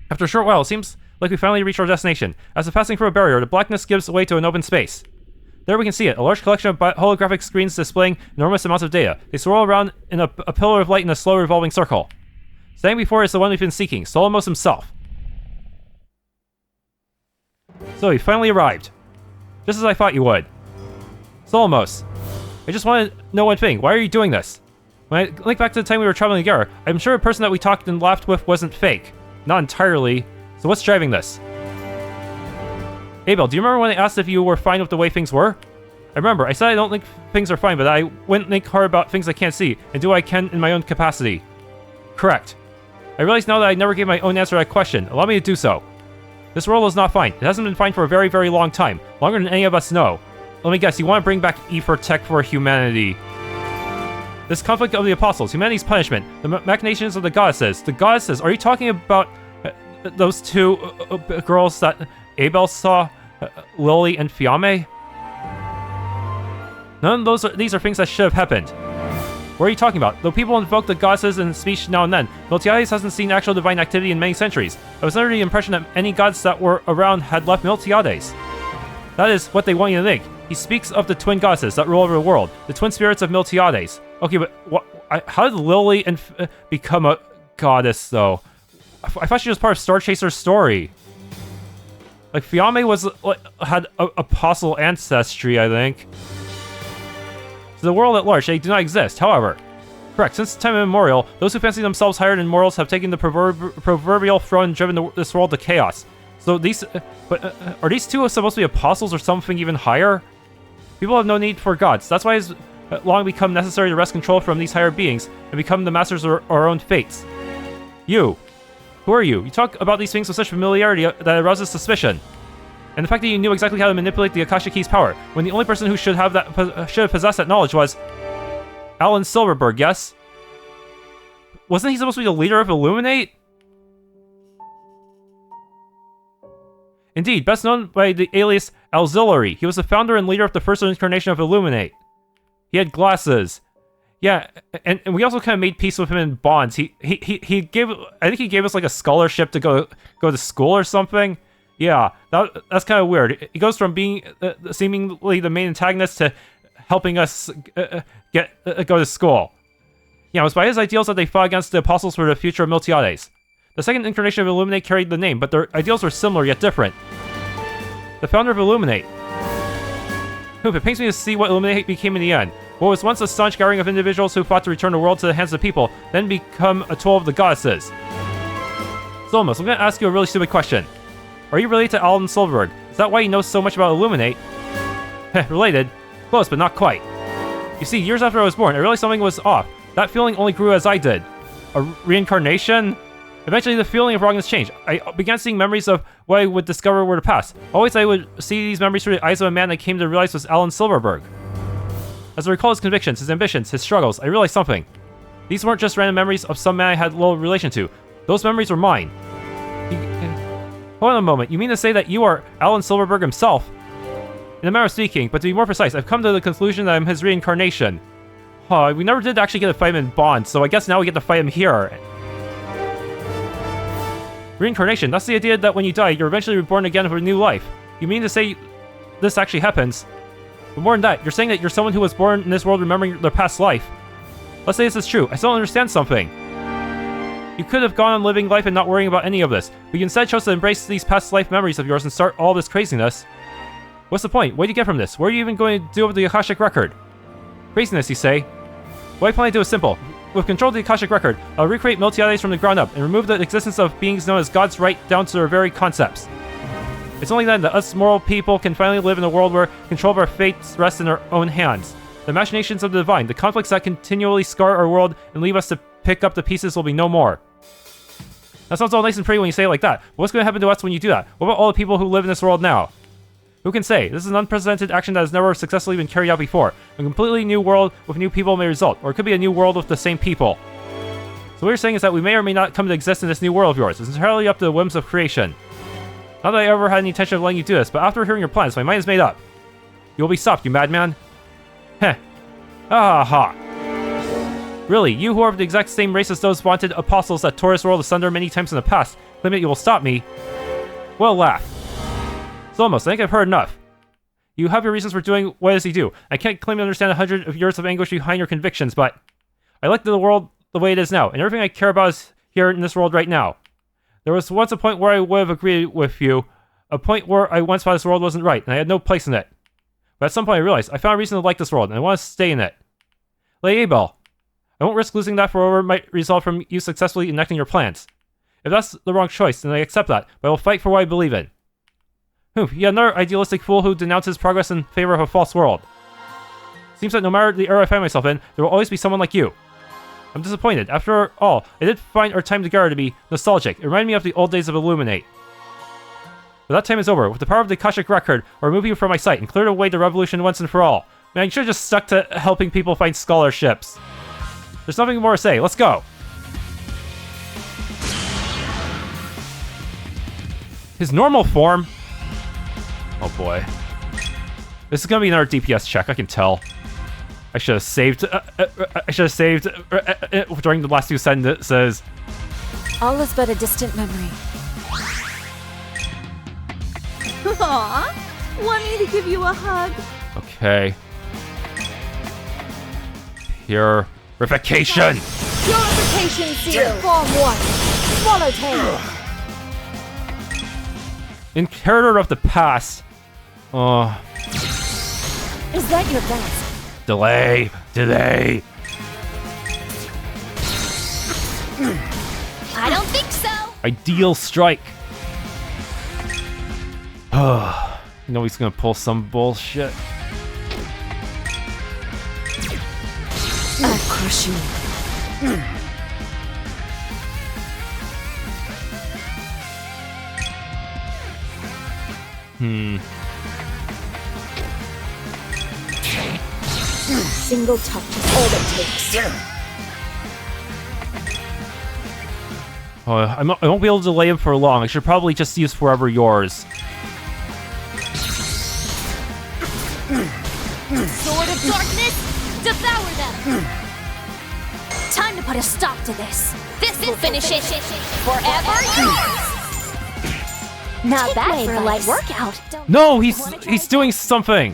After a short while, it seems like we finally reached our destination. As if passing through a barrier, the blackness gives way to an open space. There we can see it, a large collection of holographic screens displaying enormous amounts of data. They swirl around in a pillar of light in a slow revolving circle. Standing before us is the one we've been seeking, Solomos himself. So he finally arrived. Just as I thought you would. Solomos, I just want to know one thing. Why are you doing this? When I link back to the time we were traveling together, I'm sure the person that we talked and laughed with wasn't fake. Not entirely. So what's driving this? Abelle, do you remember when I asked if you were fine with the way things were? I remember. I said I don't think things are fine, but I wouldn't think hard about things I can't see, and do what I can in my own capacity. Correct. I realize now that I never gave my own answer to that question. Allow me to do so. This world is not fine. It hasn't been fine for a very, very long time. Longer than any of us know. Let me guess, you want to bring back ether tech for humanity. This conflict of the apostles, humanity's punishment, the machinations of the goddesses. The goddesses, are you talking about those two girls that Abelle saw? Lily and Fiamme? None of these are things that should have happened. What are you talking about? Though people invoke the goddesses in speech now and then, Miltiades hasn't seen actual divine activity in many centuries. I was under the impression that any gods that were around had left Miltiades. That is what they want you to think. He speaks of the twin goddesses that rule over the world, the twin spirits of Miltiades. Okay, but how did Lily become a goddess, though? I thought she was part of Star Chaser's story. Like, Fiamme had apostle ancestry, I think. To the world at large, they do not exist, however. Correct, since time immemorial, those who fancy themselves higher than mortals have taken the proverbial throne and driven this world to chaos. So are these two supposed to be apostles or something even higher? People have no need for gods. That's why it's long become necessary to wrest control from these higher beings and become the masters of our own fates. You. Who are you? You talk about these things with such familiarity that arouses suspicion. And the fact that you knew exactly how to manipulate the Akashic Key's power, when the only person who should have possessed that knowledge was Aylin Silverberg, yes? Wasn't he supposed to be the leader of Illuminate? Indeed, best known by the alias Auxiliary, he was the founder and leader of the first incarnation of Illuminate. He had glasses. Yeah, and we also kind of made peace with him in bonds. He gave, I think he gave us like a scholarship to go to school or something. Yeah, that's kind of weird. He goes from being seemingly the main antagonist to helping us go to school. Yeah, it was by his ideals that they fought against the apostles for the future of Miltiades. The second incarnation of Illuminate carried the name, but their ideals were similar yet different. The founder of Illuminate. It pains me to see what Illuminate became in the end. What was once a staunch gathering of individuals who fought to return the world to the hands of the people, then become a tool of the goddesses. Solomos, I'm gonna ask you a really stupid question. Are you related to Aylin Silverberg? Is that why you know so much about Illuminate? Heh, related. Close, but not quite. You see, years after I was born, I realized something was off. That feeling only grew as I did. A reincarnation? Eventually, the feeling of wrongness changed. I began seeing memories of what I would discover were the past. Always, I would see these memories through the eyes of a man I came to realize was Aylin Silverberg. As I recall his convictions, his ambitions, his struggles, I realized something. These weren't just random memories of some man I had little relation to. Those memories were mine. Hold on a moment. You mean to say that you are Aylin Silverberg himself? In a manner of speaking, but to be more precise, I've come to the conclusion that I'm his reincarnation. We never did actually get to fight him in Bond, so I guess now we get to fight him here. Reincarnation, that's the idea that when you die, you're eventually reborn again for a new life. You mean to say this actually happens? But more than that, you're saying that you're someone who was born in this world remembering their past life. Let's say this is true. I still don't understand something. You could have gone on living life and not worrying about any of this, but you instead chose to embrace these past life memories of yours and start all this craziness. What's the point? What do you get from this? What are you even going to do with the Akashic Record? Craziness, you say? What I plan to do is simple. With control of the Akashic Record, I'll recreate Miltiades from the ground up and remove the existence of beings known as gods right down to their very concepts. It's only then that us moral people can finally live in a world where control of our fates rests in our own hands. The machinations of the divine, the conflicts that continually scar our world and leave us to pick up the pieces will be no more. That sounds all nice and pretty when you say it like that, but what's going to happen to us when you do that? What about all the people who live in this world now? Who can say? This is an unprecedented action that has never successfully been carried out before. A completely new world with new people may result, or it could be a new world with the same people. So what you're saying is that we may or may not come to exist in this new world of yours. It's entirely up to the whims of creation. Not that I ever had any intention of letting you do this, but after hearing your plans, my mind is made up. You will be stopped, you madman. Heh. Ha. Really, you who are of the exact same race as those vaunted apostles that tore this world asunder many times in the past, claim that you will stop me? Well, laugh. Solomos, I think I've heard enough. You have your reasons for doing what it is you do. I can't claim to understand 100 of years of anguish behind your convictions, but I like the world the way it is now, and everything I care about is here in this world right now. There was once a point where I would have agreed with you, a point where I once thought this world wasn't right, and I had no place in it. But at some point I realized I found a reason to like this world, and I want to stay in it. Lady Abelle, I won't risk losing that for whatever might result from you successfully enacting your plans. If that's the wrong choice, then I accept that, but I will fight for what I believe in. Yet another idealistic fool who denounces progress in favor of a false world. Seems that no matter the era I find myself in, there will always be someone like you. I'm disappointed. After all, I did find our time together to be nostalgic. It reminded me of the old days of Illuminate. But that time is over. With the power of the Akashic Record, I'll remove you from my sight and clear away the revolution once and for all. Man, you should have just stuck to helping people find scholarships. There's nothing more to say. Let's go. His normal form? Oh boy. This is gonna be another DPS check, I can tell. I should have saved. During the last 2 sentences. All is but a distant memory. Aww, want me to give you a hug? Okay. Purification! Purification seal, Form 1. Swallowtail. Inheritor of the past. Is that your best? Delay. I don't think so. Ideal strike. You know he's gonna pull some bullshit. I'll crush you. Single touch is all it takes. I won't be able to delay him for long. I should probably just use Forever Yours. Sword of Darkness, devour them! Time to put a stop to this. This will finish it. Forever yours! Not bad for a light workout. No, he's doing something.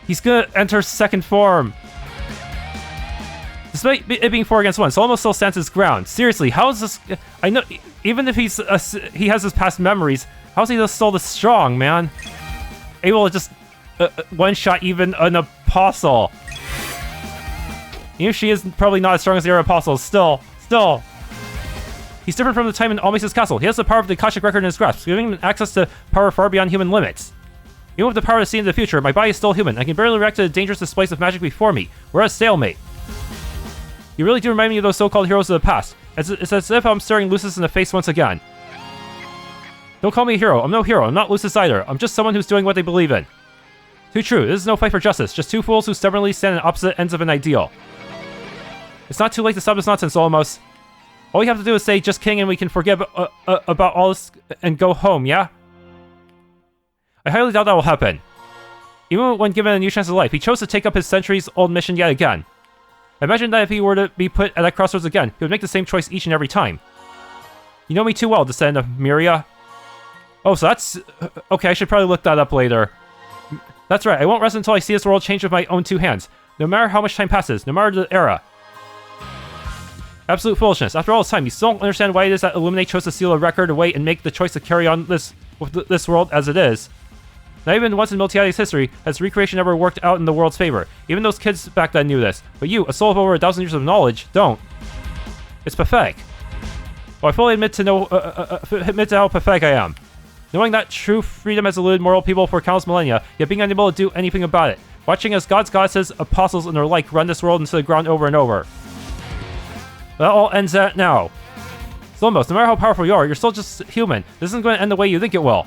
He's gonna enter second form. Despite it being 4 against 1, Solomos still stands his ground. Seriously, how is this? I know, even if he has his past memories, how's he still this strong, man? Able to just one-shot even an Apostle. Even if she is probably not as strong as the Air Apostle, still. He's different from the time in Almace's castle. He has the power of the Akashic Record in his grasp, giving him access to power far beyond human limits. Even with the power to see into the future, my body is still human. I can barely react to the dangerous displays of magic before me. We're at a stalemate. You really do remind me of those so-called heroes of the past. It's as if I'm staring Lucis in the face once again. Don't call me a hero. I'm no hero. I'm not Lucis either. I'm just someone who's doing what they believe in. Too true. This is no fight for justice. Just two fools who stubbornly stand at opposite ends of an ideal. It's not too late to stop this nonsense, Solomos. All we have to do is say just king and we can forget about all this and go home, yeah? I highly doubt that will happen. Even when given a new chance of life, he chose to take up his centuries-old mission yet again. Imagine that if he were to be put at that crossroads again, he would make the same choice each and every time. You know me too well, descendant of Amarcia. Oh, so that's... Okay, I should probably look that up later. That's right, I won't rest until I see this world change with my own two hands. No matter how much time passes, no matter the era. Absolute foolishness. After all this time, you still don't understand why it is that Illuminate chose to seal a record away and make the choice to carry on this world as it is. Not even once in Miltiades history has recreation ever worked out in the world's favor. Even those kids back then knew this. But you, a soul of over 1,000 years of knowledge, don't. It's pathetic. Well, I fully admit to how pathetic I am. Knowing that true freedom has eluded moral people for countless millennia, yet being unable to do anything about it. Watching as gods, goddesses, apostles, and their like run this world into the ground over and over. That all ends at now. Solomos, no matter how powerful you are, you're still just human. This isn't going to end the way you think it will.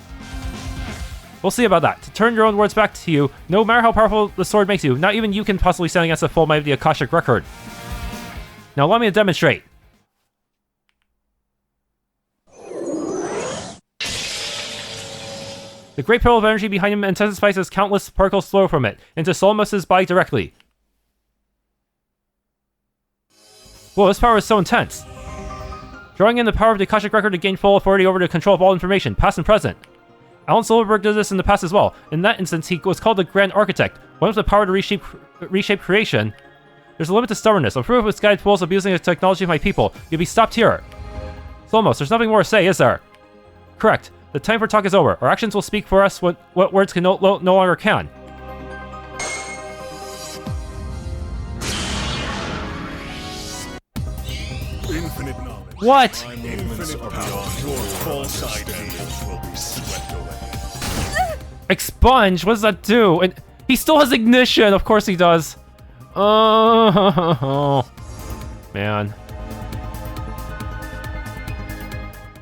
We'll see about that. To turn your own words back to you, no matter how powerful the sword makes you, not even you can possibly stand against the full might of the Akashic Record. Now allow me to demonstrate. The great pillar of energy behind him intensifies as countless particles flow from it, into Solomos' body directly. Whoa, this power is so intense. Drawing in the power of the Akashic Record to gain full authority over the control of all information, past and present. Alan Silverberg did this in the past as well. In that instance, he was called the Grand Architect, one with the power to reshape creation. There's a limit to stubbornness. I'm proof of misguided fools abusing the technology of my people. You'll be stopped here. Solomos, there's nothing more to say, is there? Correct. The time for talk is over. Our actions will speak for us what words can no longer can. Infinite knowledge. What? Infinite power. Your false ideas will be swept away. Expunge? What does that do? And he still has ignition. Of course he does. Oh, man.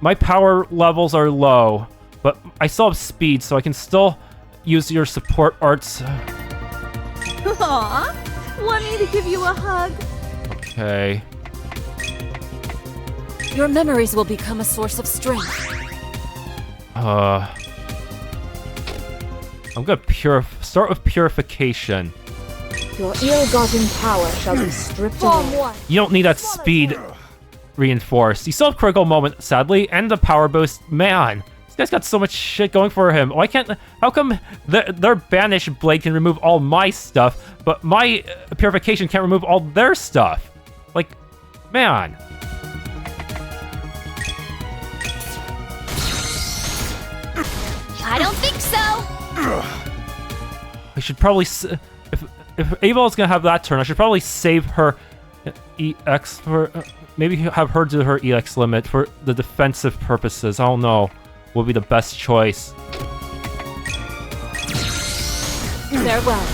My power levels are low, but I still have speed, so I can still use your support arts. Aww, want me to give you a hug? Okay. Your memories will become a source of strength. I'm gonna start with purification. Your ill-gotten power shall be stripped away. You don't need that speed reinforced. You still have critical moment, sadly, and the power boost. Man, this guy's got so much shit going for him. Why can't... How come their banished blade can remove all my stuff, but my purification can't remove all their stuff? Like, man. I don't think so. I should probably... If Abelle's gonna have that turn, I should probably save her EX for... maybe have her do her EX limit for the defensive purposes. I don't know. Will be the best choice. Farewell.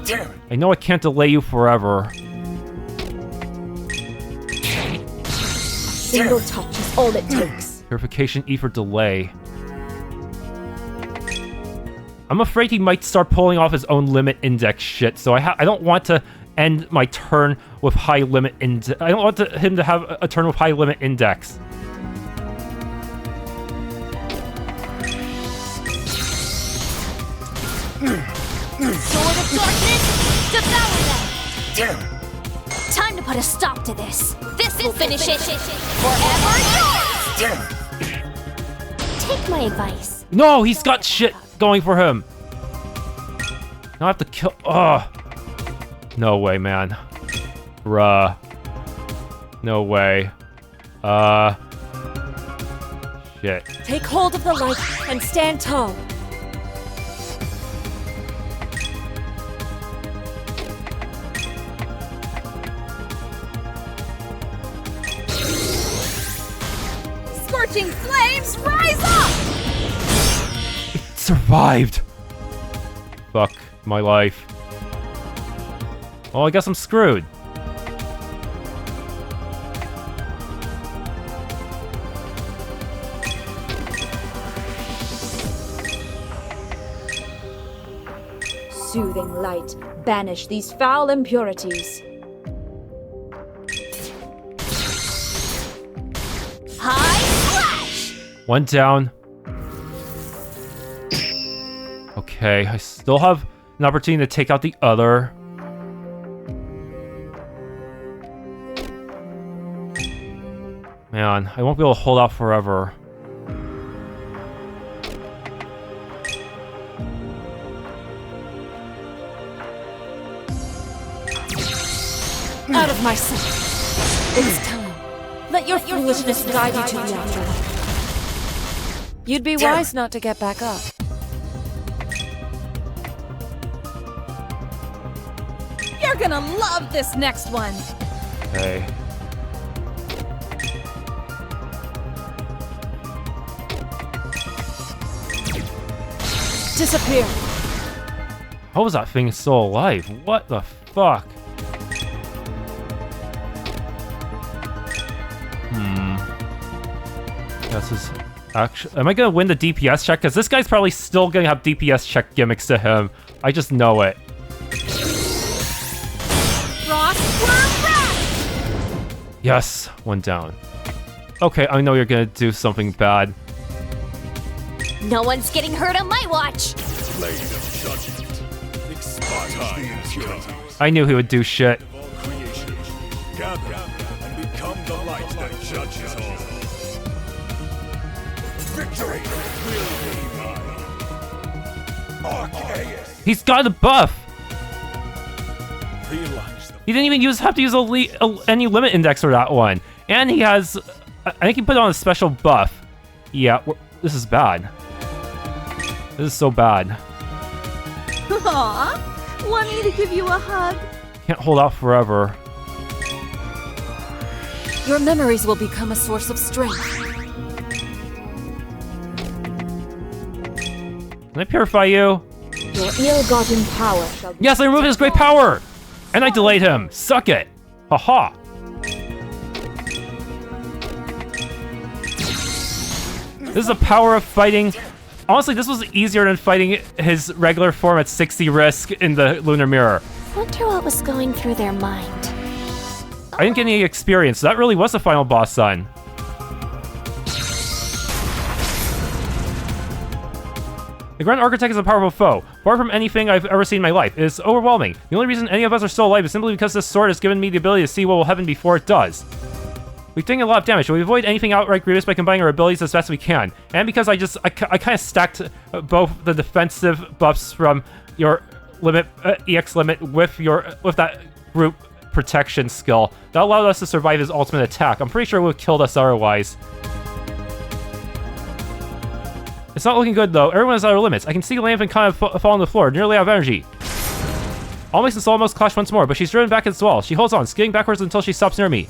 Damn it. I know I can't delay you forever. Single touch is all it takes. Purification E for delay. I'm afraid he might start pulling off his own limit index shit, so I don't want to end my turn with high limit index. I don't want him to have a turn with high limit index. Sword of darkness, devour them. Damn it. Time to put a stop to this. This will finish it. Forever yours. Damn it. Take my advice. No, he's got shit going for him. Now I have to kill... Ugh. No way, man. Bruh. No way. Shit. Take hold of the light and stand tall. scorching flames, rise up! Survived! Fuck my life. Well, I guess I'm screwed. Soothing light, banish these foul impurities. High Flash! One down. Okay, I still have an opportunity to take out the other. Man, I won't be able to hold out forever. Out of my sight. It's time. Let your foolishness guide you to the afterlife. You'd be wise not to get back up. You're gonna love this next one! Okay. Disappear. How was that thing still alive? What the fuck? This is actually... Am I gonna win the DPS check? Because this guy's probably still gonna have DPS check gimmicks to him. I just know it. Yes, one down. Okay, I know you're gonna do something bad. No one's getting hurt on my watch. Blade of judgment. Expire. I knew he would do shit. Of all creation. Gather and become the light that judges all. Victory will be mine. Archaeus. He's got a buff. Realize the He didn't even have to use any limit index for that one. And he has... I think he put on a special buff. Yeah, this is bad. This is so bad. Aww, want me to give you a hug? Can't hold out forever. Your memories will become a source of strength. Can I purify you? Your ill-gotten power shall be... Yes, I removed his great power! And I delayed him! Suck it! Haha! This is the power of fighting. Honestly, this was easier than fighting his regular form at 60 risk in the Lunar Mirror. Wonder what was going through their mind. I didn't get any experience, so that really was the final boss son. The Grand Architect is a powerful foe, far from anything I've ever seen in my life. It is overwhelming. The only reason any of us are still alive is simply because this sword has given me the ability to see what will happen before it does. We've taken a lot of damage, but we avoid anything outright grievous by combining our abilities as best we can. And because I kind of stacked both the defensive buffs from your limit, EX limit with that group protection skill, that allowed us to survive his ultimate attack. I'm pretty sure it would have killed us otherwise. It's not looking good though. Everyone is at our limits. I can see Leanne kind of fall on the floor, nearly out of energy. Almost and Solomos clash once more, but she's driven back against the wall. She holds on, skidding backwards until she stops near me.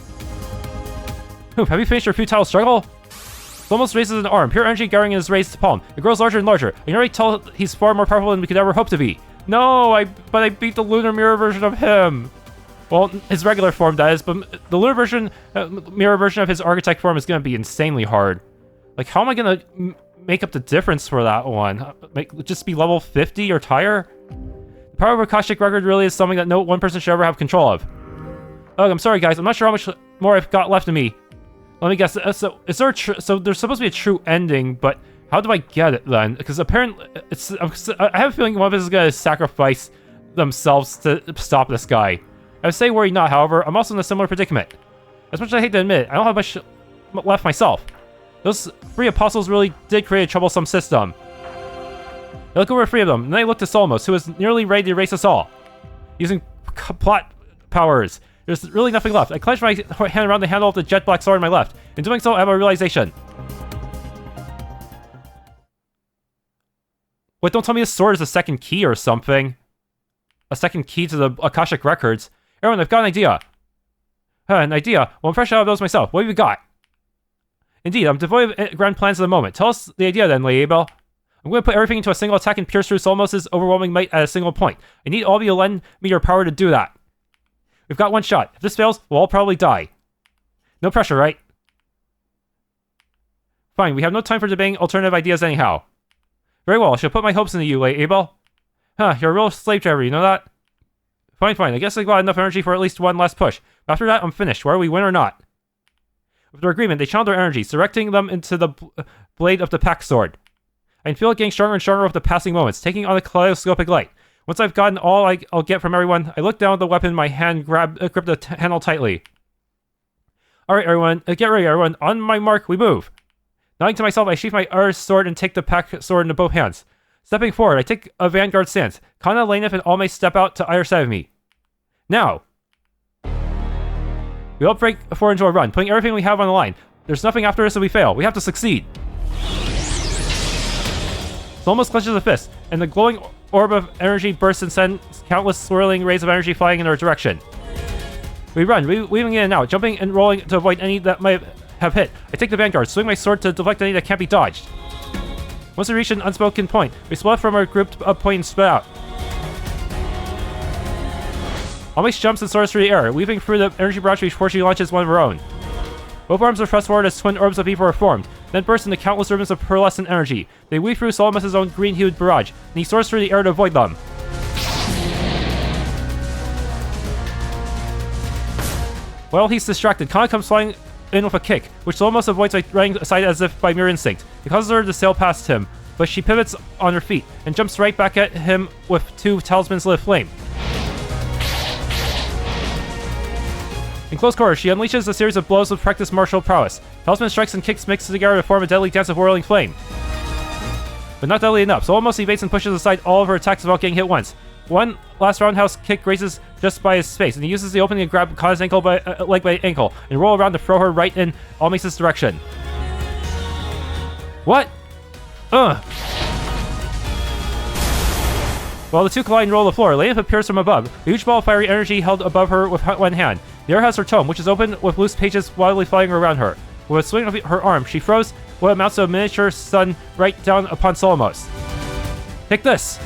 Hoop, have you finished your futile struggle? Solomos raises an arm, pure energy gathering in his raised palm. It grows larger and larger. I can already tell he's far more powerful than we could ever hope to be. No, but I beat the Lunar Mirror version of him. Well, his regular form, that is, but the Lunar version, Mirror version of his Architect form is going to be insanely hard. Like, how am I going to make up the difference for that one? Just be level 50 or higher? The power of Akashic Record really is something that no one person should ever have control of. Oh, I'm sorry, guys. I'm not sure how much more I've got left of me. Let me guess. So there's supposed to be a true ending, but how do I get it then? Because apparently, I have a feeling one of us is going to sacrifice themselves to stop this guy. I would say worry not, however. I'm also in a similar predicament. As much as I hate to admit, I don't have much left myself. Those 3 apostles really did create a troublesome system. I look over 3 of them, and then I look to Solomos, who is nearly ready to erase us all. Using plot powers, there's really nothing left. I clench my hand around the handle of the jet black sword in my left. In doing so, I have a realization. Wait, don't tell me this sword is a second key or something. A second key to the Akashic Records. Everyone, I've got an idea. An idea? Well, I'm fresh out of those myself. What have you got? Indeed, I'm devoid of grand plans at the moment. Tell us the idea then, Lady Abelle. I'm going to put everything into a single attack and pierce through Solomos' overwhelming might at a single point. I need all of you to lend me your power to do that. We've got one shot. If this fails, we'll all probably die. No pressure, right? Fine, we have no time for debating alternative ideas anyhow. Very well, I shall put my hopes into you, Lady Abelle. Huh, you're a real slave driver, you know that? Fine, I guess I got enough energy for at least one last push. After that, I'm finished, whether we win or not. With their agreement, they channeled their energies, directing them into the blade of the pack sword. I can feel it getting stronger and stronger with the passing moments, taking on a kaleidoscopic light. Once I've gotten all I'll get from everyone, I look down at the weapon in my hand, grip the handle tightly. Alright everyone, get ready everyone, on my mark, we move. Nodding to myself, I sheath my Urs sword and take the pack sword into both hands. Stepping forward, I take a vanguard stance. Kana, Leanne, and all may step out to either side of me. Now! We all break forward into a run, putting everything we have on the line. There's nothing after us if we fail. We have to succeed. Solomos clenches a fist, and the glowing orb of energy bursts and sends countless swirling rays of energy flying in our direction. We run, weaving in and out, jumping and rolling to avoid any that might have hit. I take the vanguard, swing my sword to deflect any that can't be dodged. Once we reach an unspoken point, we split from our grouped up point and split out. Almost jumps and soars through the air, weaving through the energy barrage before she launches one of her own. Both arms are thrust forward as twin orbs of evil are formed, then burst into countless ribbons of pearlescent energy. They weave through Solomos' own green-hued barrage, and he soars through the air to avoid them. While he's distracted, Kana comes flying in with a kick, which Solomos avoids by running aside as if by mere instinct. It causes her to sail past him, but she pivots on her feet and jumps right back at him with two talismans lit flame. In close quarters, she unleashes a series of blows with practiced martial prowess. Talisman strikes and kicks mix together to form a deadly dance of whirling flame. But not deadly enough, so almost evades and pushes aside all of her attacks without getting hit once. One last roundhouse kick grazes just by his face, and he uses the opening to grab Kana's leg by ankle and roll around to throw her right in Almace's direction. What? While the two collide and roll the floor, Leanne appears from above, a huge ball of fiery energy held above her with one hand. The other has her tome, which is open with loose pages wildly flying around her. With a swing of her arm, she throws what amounts to a miniature sun right down upon Solomos. Take this!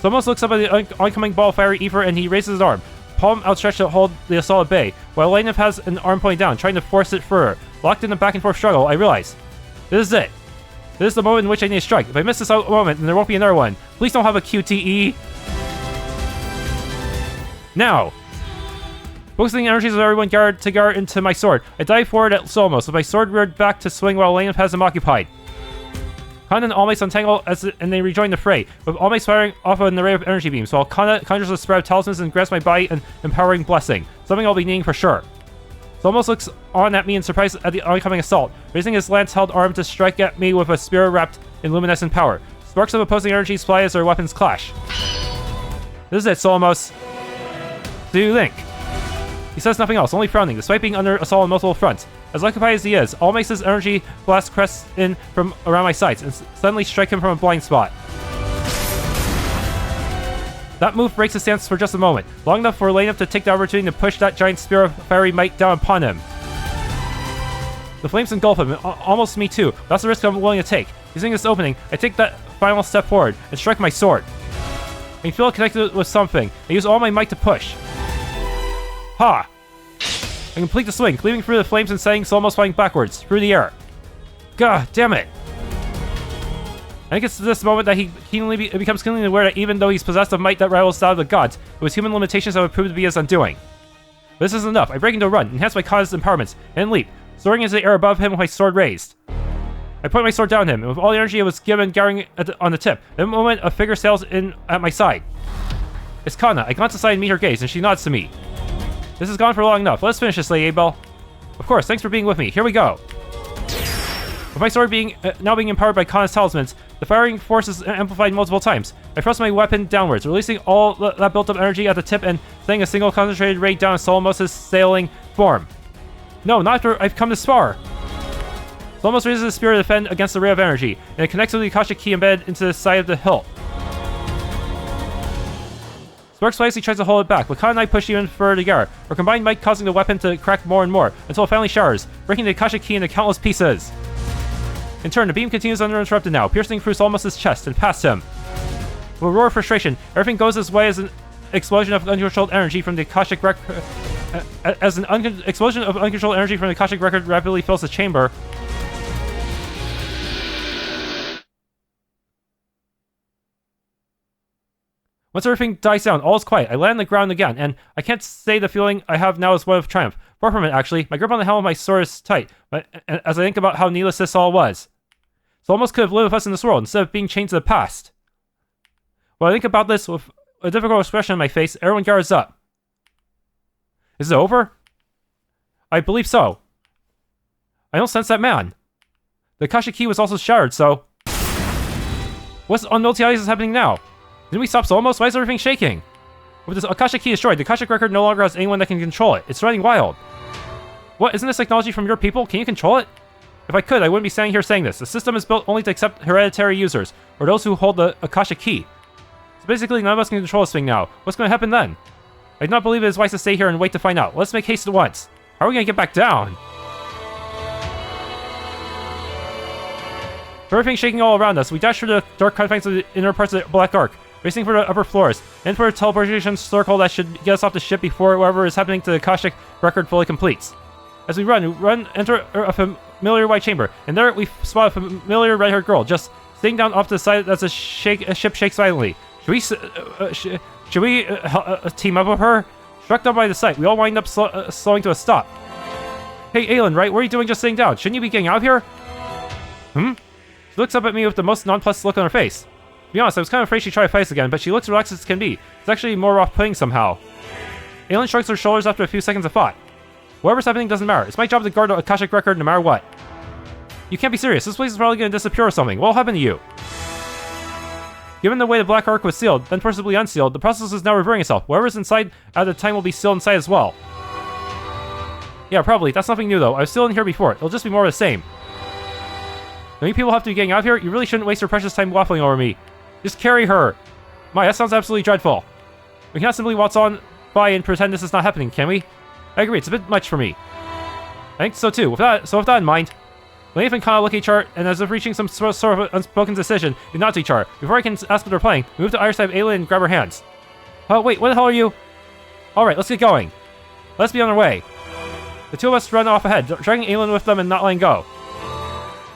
Solomos looks up at the oncoming ball of fiery ether and he raises his arm, palm outstretched to hold the assault at bay, while Leanne has an arm pointing down, trying to force it further. Locked in a back and forth struggle, I realize. This is it. This is the moment in which I need to strike. If I miss this moment, then there won't be another one. Please don't have a QTE. Now! Focusing the energies of everyone guard into my sword, I dive forward at Solomos, with my sword reared back to swing while Leanne has him occupied. Kana and Almace untangle and they rejoin the fray, with Almace firing off an array of energy beams, while Kana conjures a spread of talismans and grants my body an empowering blessing, something I'll be needing for sure. Solomos looks on at me in surprise at the oncoming assault, raising his lance-held arm to strike at me with a spear wrapped in luminescent power. Sparks of opposing energies fly as their weapons clash. This is it, Solomos. Do you think? He says nothing else, only frowning, despite being under assault on multiple fronts. As occupied as he is, Almace's energy blast crests in from around my sights and suddenly strike him from a blind spot. That move breaks his stance for just a moment, long enough for Leanne to take the opportunity to push that giant spear of fiery might down upon him. The flames engulf him, almost me too. That's the risk I'm willing to take. Using this opening, I take that final step forward and strike my sword. I can feel it connected with something. I use all my might to push. Ha! I complete the swing, cleaving through the flames and sending Solomos flying backwards, through the air. God damn it! I think it's this moment that he becomes keenly aware that even though he's possessed of might that rivals that of the gods, it was human limitations that would prove to be his undoing. But this isn't enough. I break into a run, enhance my Kana's empowerments, and leap, soaring into the air above him with my sword raised. I point my sword down at him, and with all the energy I was given gathering on the tip, at the moment a figure sails in at my side. It's Kana. I glance aside and meet her gaze, and she nods to me. This has gone for long enough. Let's finish this, Lady Abelle. Of course, thanks for being with me. Here we go. With my sword now being empowered by Kana's talismans, the firing force is amplified multiple times. I thrust my weapon downwards, releasing all that built-up energy at the tip and sending a single concentrated ray down Solomos' sailing form. No, not after I've come this far. Solomos raises his spear to defend against the ray of energy, and it connects with the Akashic key embedded into the side of the hilt. Sparks wisely tries to hold it back, but Khan and I push even further together, our combined might causing the weapon to crack more and more, until it finally shatters, breaking the Akashic Key into countless pieces. In turn, the beam continues uninterrupted now, piercing through Solomos' chest and past him. With a roar of frustration, everything goes his way as an explosion of uncontrolled energy from the Akashic record. Explosion of uncontrolled energy from the Akashic record rapidly fills the chamber. Once everything dies down, all is quiet. I land on the ground again, and I can't say the feeling I have now is one of triumph. Far from it, actually. My grip on the helm of my sword is tight, but as I think about how needless this all was. Solomos could have lived with us in this world, instead of being chained to the past. When I think about this, with a difficult expression on my face, everyone guards up. Is it over? I believe so. I don't sense that man. The Akashic Key was also shattered, so... What's on Multi Eyes is happening now? Didn't we stop Solomos? Why is everything shaking? With this Akashic Key destroyed, the Akashic record no longer has anyone that can control it. It's running wild. What, isn't this technology from your people? Can you control it? If I could, I wouldn't be standing here saying this. The system is built only to accept hereditary users, or those who hold the Akashic Key. So basically, none of us can control this thing now. What's going to happen then? I do not believe it is wise to stay here and wait to find out. Let's make haste at once. How are we going to get back down? With everything shaking all around us, we dash through the dark confines of the inner parts of the Black Ark, racing for the upper floors, and for a teleportation circle that should get us off the ship before whatever is happening to the Akashic record fully completes. As we run, enter a familiar white chamber, and there we spot a familiar red-haired girl, just sitting down off to the side as a ship shakes violently. Should we team up with her? Struck down by the sight, we all wind up slowing to a stop. Hey, Aylin, right? What are you doing just sitting down? Shouldn't you be getting out of here? She looks up at me with the most nonplussed look on her face. To be honest, I was kind of afraid she'd try to fight us again, but she looks relaxed as can be. It's actually more off-putting somehow. Aylin shrugs her shoulders after a few seconds of thought. Whatever's happening doesn't matter. It's my job to guard the Akashic record no matter what. You can't be serious. This place is probably going to disappear or something. What'll happen to you? Given the way the Black Ark was sealed, then forcibly unsealed, the process is now reverting itself. Whatever's inside at the time will be sealed inside as well. Yeah, probably. That's nothing new though. I was still in here before. It'll just be more of the same. Now you people have to be getting out of here. You really shouldn't waste your precious time waffling over me. Just carry her. My, that sounds absolutely dreadful. We cannot simply waltz on by and pretend this is not happening, can we? I agree, it's a bit much for me. I think so too. With that in mind, Leanne and Khan look at each other, and as if reaching some sort of unspoken decision, we nod to each other. Before I can ask what they're playing, we move to either side of Aylin and grab her hands. Oh, wait, what the hell are you? Alright, let's get going. Let's be on our way. The two of us run off ahead, dragging Aylin with them and not letting go.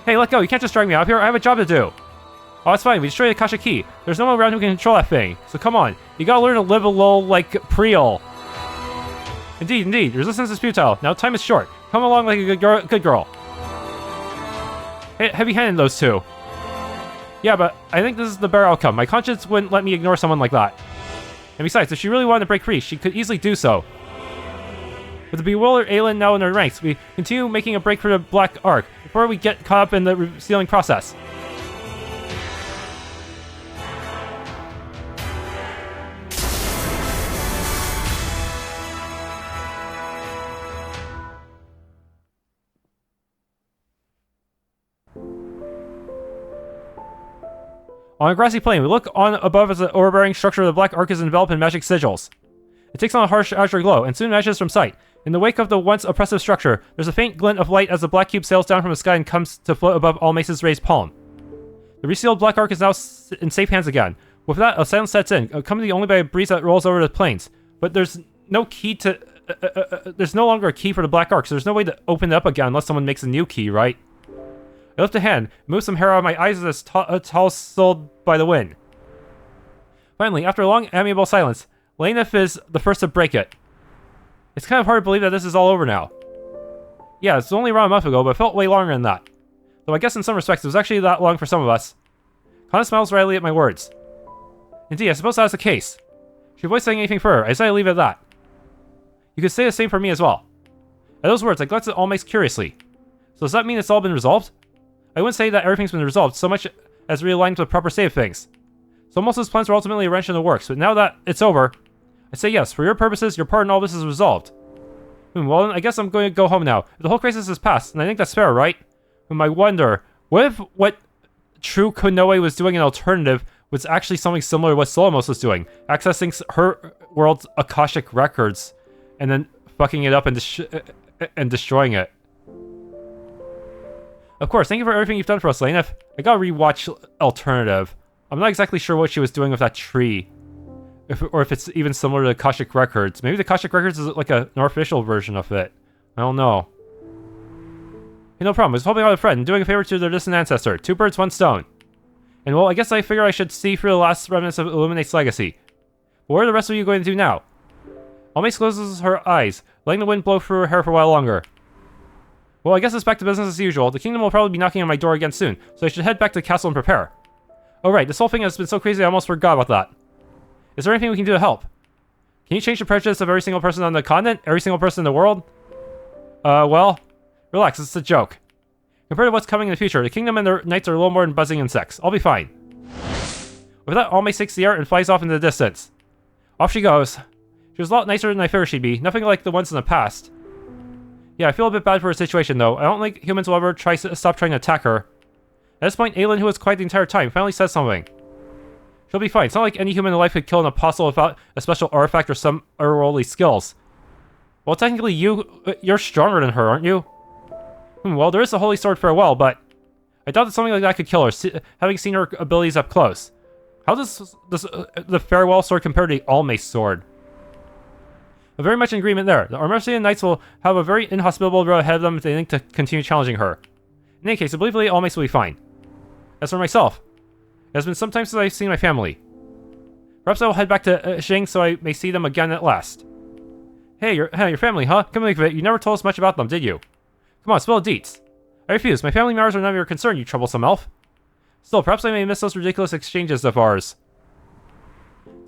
Hey, let go, you can't just drag me out of here, I have a job to do. Oh, it's fine, we destroyed the Akashic Key. There's no one around who can control that thing. So come on, you gotta learn to live a little like Priel. Indeed, resistance is futile. Now time is short. Come along like a good girl. Hey, heavy-handed, those two. Yeah, but I think this is the better outcome. My conscience wouldn't let me ignore someone like that. And besides, if she really wanted to break free, she could easily do so. With the bewildered Aylin now in her ranks, we continue making a break for the Black Ark before we get caught up in the sealing process. On a grassy plain, we look on above as the overbearing structure of the Black Ark is enveloped in magic sigils. It takes on a harsh azure glow, and soon vanishes from sight. In the wake of the once oppressive structure, there's a faint glint of light as the black cube sails down from the sky and comes to float above Almace's raised palm. The resealed Black Ark is now in safe hands again. With that, a silence sets in, accompanied only by a breeze that rolls over the plains. But there's no key to... there's no longer a key for the Black Ark, so there's no way to open it up again unless someone makes a new key, right? I lift a hand, move some hair out of my eyes as tousled by the wind. Finally, after a long, amiable silence, Leanne is the first to break it. It's kind of hard to believe that this is all over now. Yeah, it's only around a month ago, but it felt way longer than that. Though I guess in some respects it was actually that long for some of us. Kana smiles wryly at my words. Indeed, I suppose that's the case. She avoids saying anything further. I decided to leave it at that. You could say the same for me as well. At those words, I glanced at Almace curiously. So does that mean it's all been resolved? I wouldn't say that everything's been resolved so much as realigned to the proper state of things. So most of his plans were ultimately a wrench in the works, but now that it's over, I say yes, for your purposes, your part in all this is resolved. Well then, I guess I'm going to go home now. The whole crisis has passed, and I think that's fair, right? I wonder, what if what true Konoe was doing an alternative was actually something similar to what Solomos was doing, accessing her world's Akashic records, and then fucking it up and destroying it. Of course, thank you for everything you've done for us, Leanne. I gotta rewatch Alternative. I'm not exactly sure what she was doing with that tree. Or if it's even similar to the Akashic Records. Maybe the Akashic Records is like an official version of it. I don't know. Hey, no problem. I was helping out a friend and doing a favor to their distant ancestor. 2 birds, 1 stone. And well, I guess I figure I should see through the last remnants of Illuminate's legacy. But what are the rest of you going to do now? Almace closes her eyes, letting the wind blow through her hair for a while longer. Well, I guess it's back to business as usual. The kingdom will probably be knocking on my door again soon, so I should head back to the castle and prepare. Oh right, this whole thing has been so crazy I almost forgot about that. Is there anything we can do to help? Can you change the prejudice of every single person on the continent? Every single person in the world? Well, relax, it's a joke. Compared to what's coming in the future, the kingdom and their knights are a little more than buzzing insects. I'll be fine. With that, Almace takes the air and flies off into the distance. Off she goes. She was a lot nicer than I figured she'd be, nothing like the ones in the past. Yeah, I feel a bit bad for her situation, though. I don't think humans will ever stop trying to attack her. At this point, Aylin, who was quiet the entire time, finally says something. She'll be fine. It's not like any human in life could kill an apostle without a special artifact or some otherworldly skills. Well, technically, you're stronger than her, aren't you? Well, there is the Holy Sword Farewell, but I doubt that something like that could kill her, having seen her abilities up close. How does the Farewell Sword compare to the Almace Sword? I'm very much in agreement there. The Amarcian Knights will have a very inhospitable road ahead of them if they think to continue challenging her. In any case, I believe Almace will be fine. As for myself, it has been some time since I've seen my family. Perhaps I will head back to Xing so I may see them again at last. Hey, your family, huh? Come to think of it, you never told us much about them, did you? Come on, spill the deets. I refuse. My family matters are none of your concern, you troublesome elf. Still, perhaps I may miss those ridiculous exchanges of ours.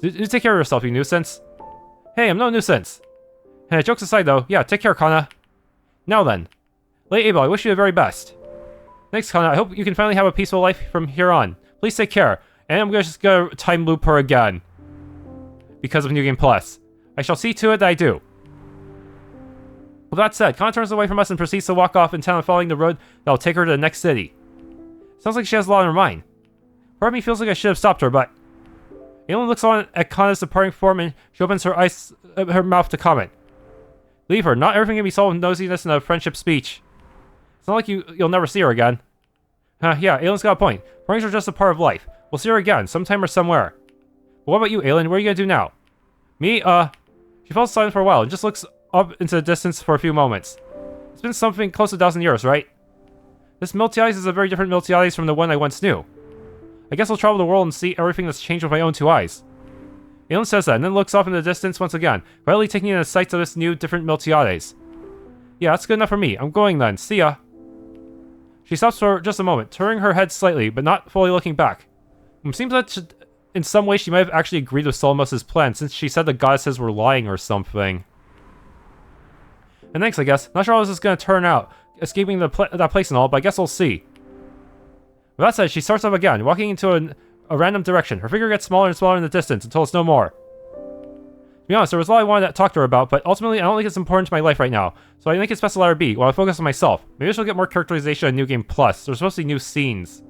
Do take care of yourself, you nuisance. Hey, I'm no nuisance. Hey, jokes aside though, yeah, take care, Kana. Now then. Lady Abelle, I wish you the very best. Thanks, Kana. I hope you can finally have a peaceful life from here on. Please take care. And I'm just gonna time loop her again. Because of New Game Plus. I shall see to it that I do. With that said, Kana turns away from us and proceeds to walk off in town following the road that will take her to the next city. Sounds like she has a lot on her mind. Part of me feels like I should have stopped her, but... Aylin looks on at Kana's departing form and she opens her mouth to comment. Leave her. Not everything can be solved with nosiness and a friendship speech. It's not like you'll never see her again. Yeah, Aylin's got a point. Parties are just a part of life. We'll see her again, sometime or somewhere. But what about you, Aylin? What are you gonna do now? Me, She falls silent for a while and just looks up into the distance for a few moments. It's been something close to 1,000 years, right? This Miltiades is a very different Miltiades from the one I once knew. I guess I'll travel the world and see everything that's changed with my own 2 eyes. Aylin says that, and then looks off into the distance once again, quietly taking in the sights of this new, different Miltiades. Yeah, that's good enough for me. I'm going then. See ya. She stops for just a moment, turning her head slightly, but not fully looking back. It seems that in some way she might have actually agreed with Solomos' plan, since she said the goddesses were lying or something. And thanks, I guess. Not sure how this is going to turn out, escaping that place and all, but I guess we'll see. With that said, she starts up again, walking into a random direction. Her figure gets smaller and smaller in the distance until it's no more. To be honest, there was a lot I wanted to talk to her about, but ultimately I don't think it's important to my life right now, so I think it's best to let her be, while I focus on myself. Maybe she'll get more characterization in New Game Plus. There's supposed to be new scenes.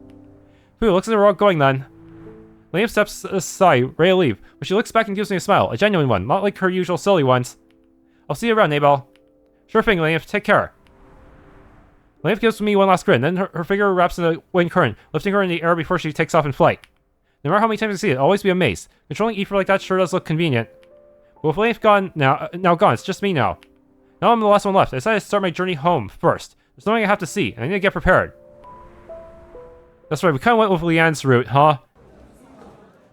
Phew, looks like we're all going then. Liam steps aside, ready to leave, but she looks back and gives me a smile, a genuine one, not like her usual silly ones. I'll see you around, Abelle. Sure thing, Liam, take care. Liam gives me one last grin, then her figure wraps in a wind current, lifting her in the air before she takes off in flight. No matter how many times I see it, I'll always be amazed. Controlling Aether like that sure does look convenient. But with Liam gone now gone, it's just me now. Now I'm the last one left. I decided to start my journey home first. There's something I have to see, and I need to get prepared. That's right, we kind of went with Leanne's route, huh?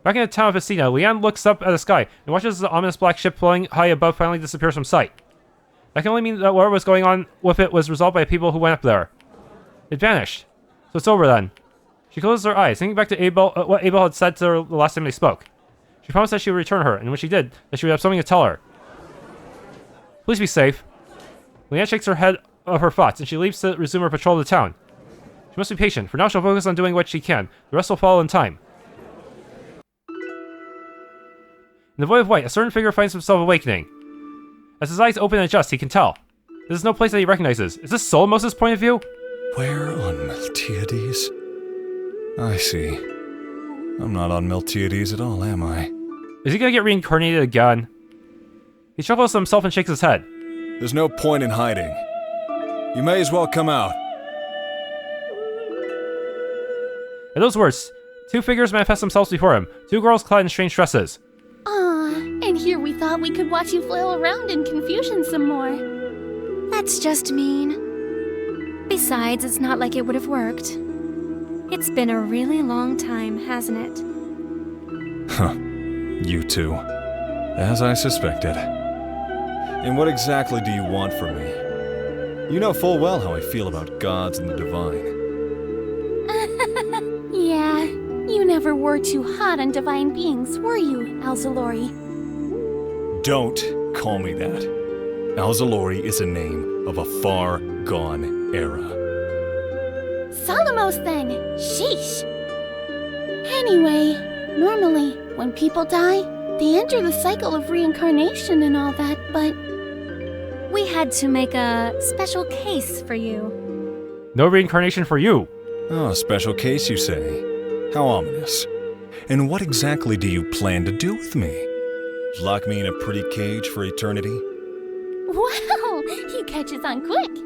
Back in the town of Vicina, Leanne looks up at the sky and watches the ominous black ship floating high above finally disappears from sight. That can only mean that whatever was going on with it was resolved by the people who went up there. It vanished. So it's over then. She closes her eyes, thinking back to Abelle, what Abelle had said to her the last time they spoke. She promised that she would return her, and when she did, that she would have something to tell her. Please be safe. Leanne shakes her head of her thoughts, and she leaves to resume her patrol of the town. She must be patient. For now, she'll focus on doing what she can. The rest will follow in time. In the void of white, a certain figure finds himself awakening. As his eyes open and adjust, he can tell. This is no place that he recognizes. Is this Solomos' point of view? Where on Miltiades? I see. I'm not on Miltiades at all, am I? Is he gonna get reincarnated again? He shuffles to himself and shakes his head. There's no point in hiding. You may as well come out. At those words, two figures manifest themselves before him, two girls clad in strange dresses. Aw, and here we thought we could watch you flail around in confusion some more. That's just mean. Besides, it's not like it would have worked. It's been a really long time, hasn't it? Huh. You two. As I suspected. And what exactly do you want from me? You know full well how I feel about gods and the divine. Yeah, you never were too hot on divine beings, were you, Alzalori? Don't call me that. Alzalori is a name of a far-gone era. Solomos, then! Sheesh! Anyway, normally, when people die, they enter the cycle of reincarnation and all that, but... We had to make a special case for you. No reincarnation for you. Oh, special case, you say? How ominous. And what exactly do you plan to do with me? Lock me in a pretty cage for eternity? Wow! He catches on quick!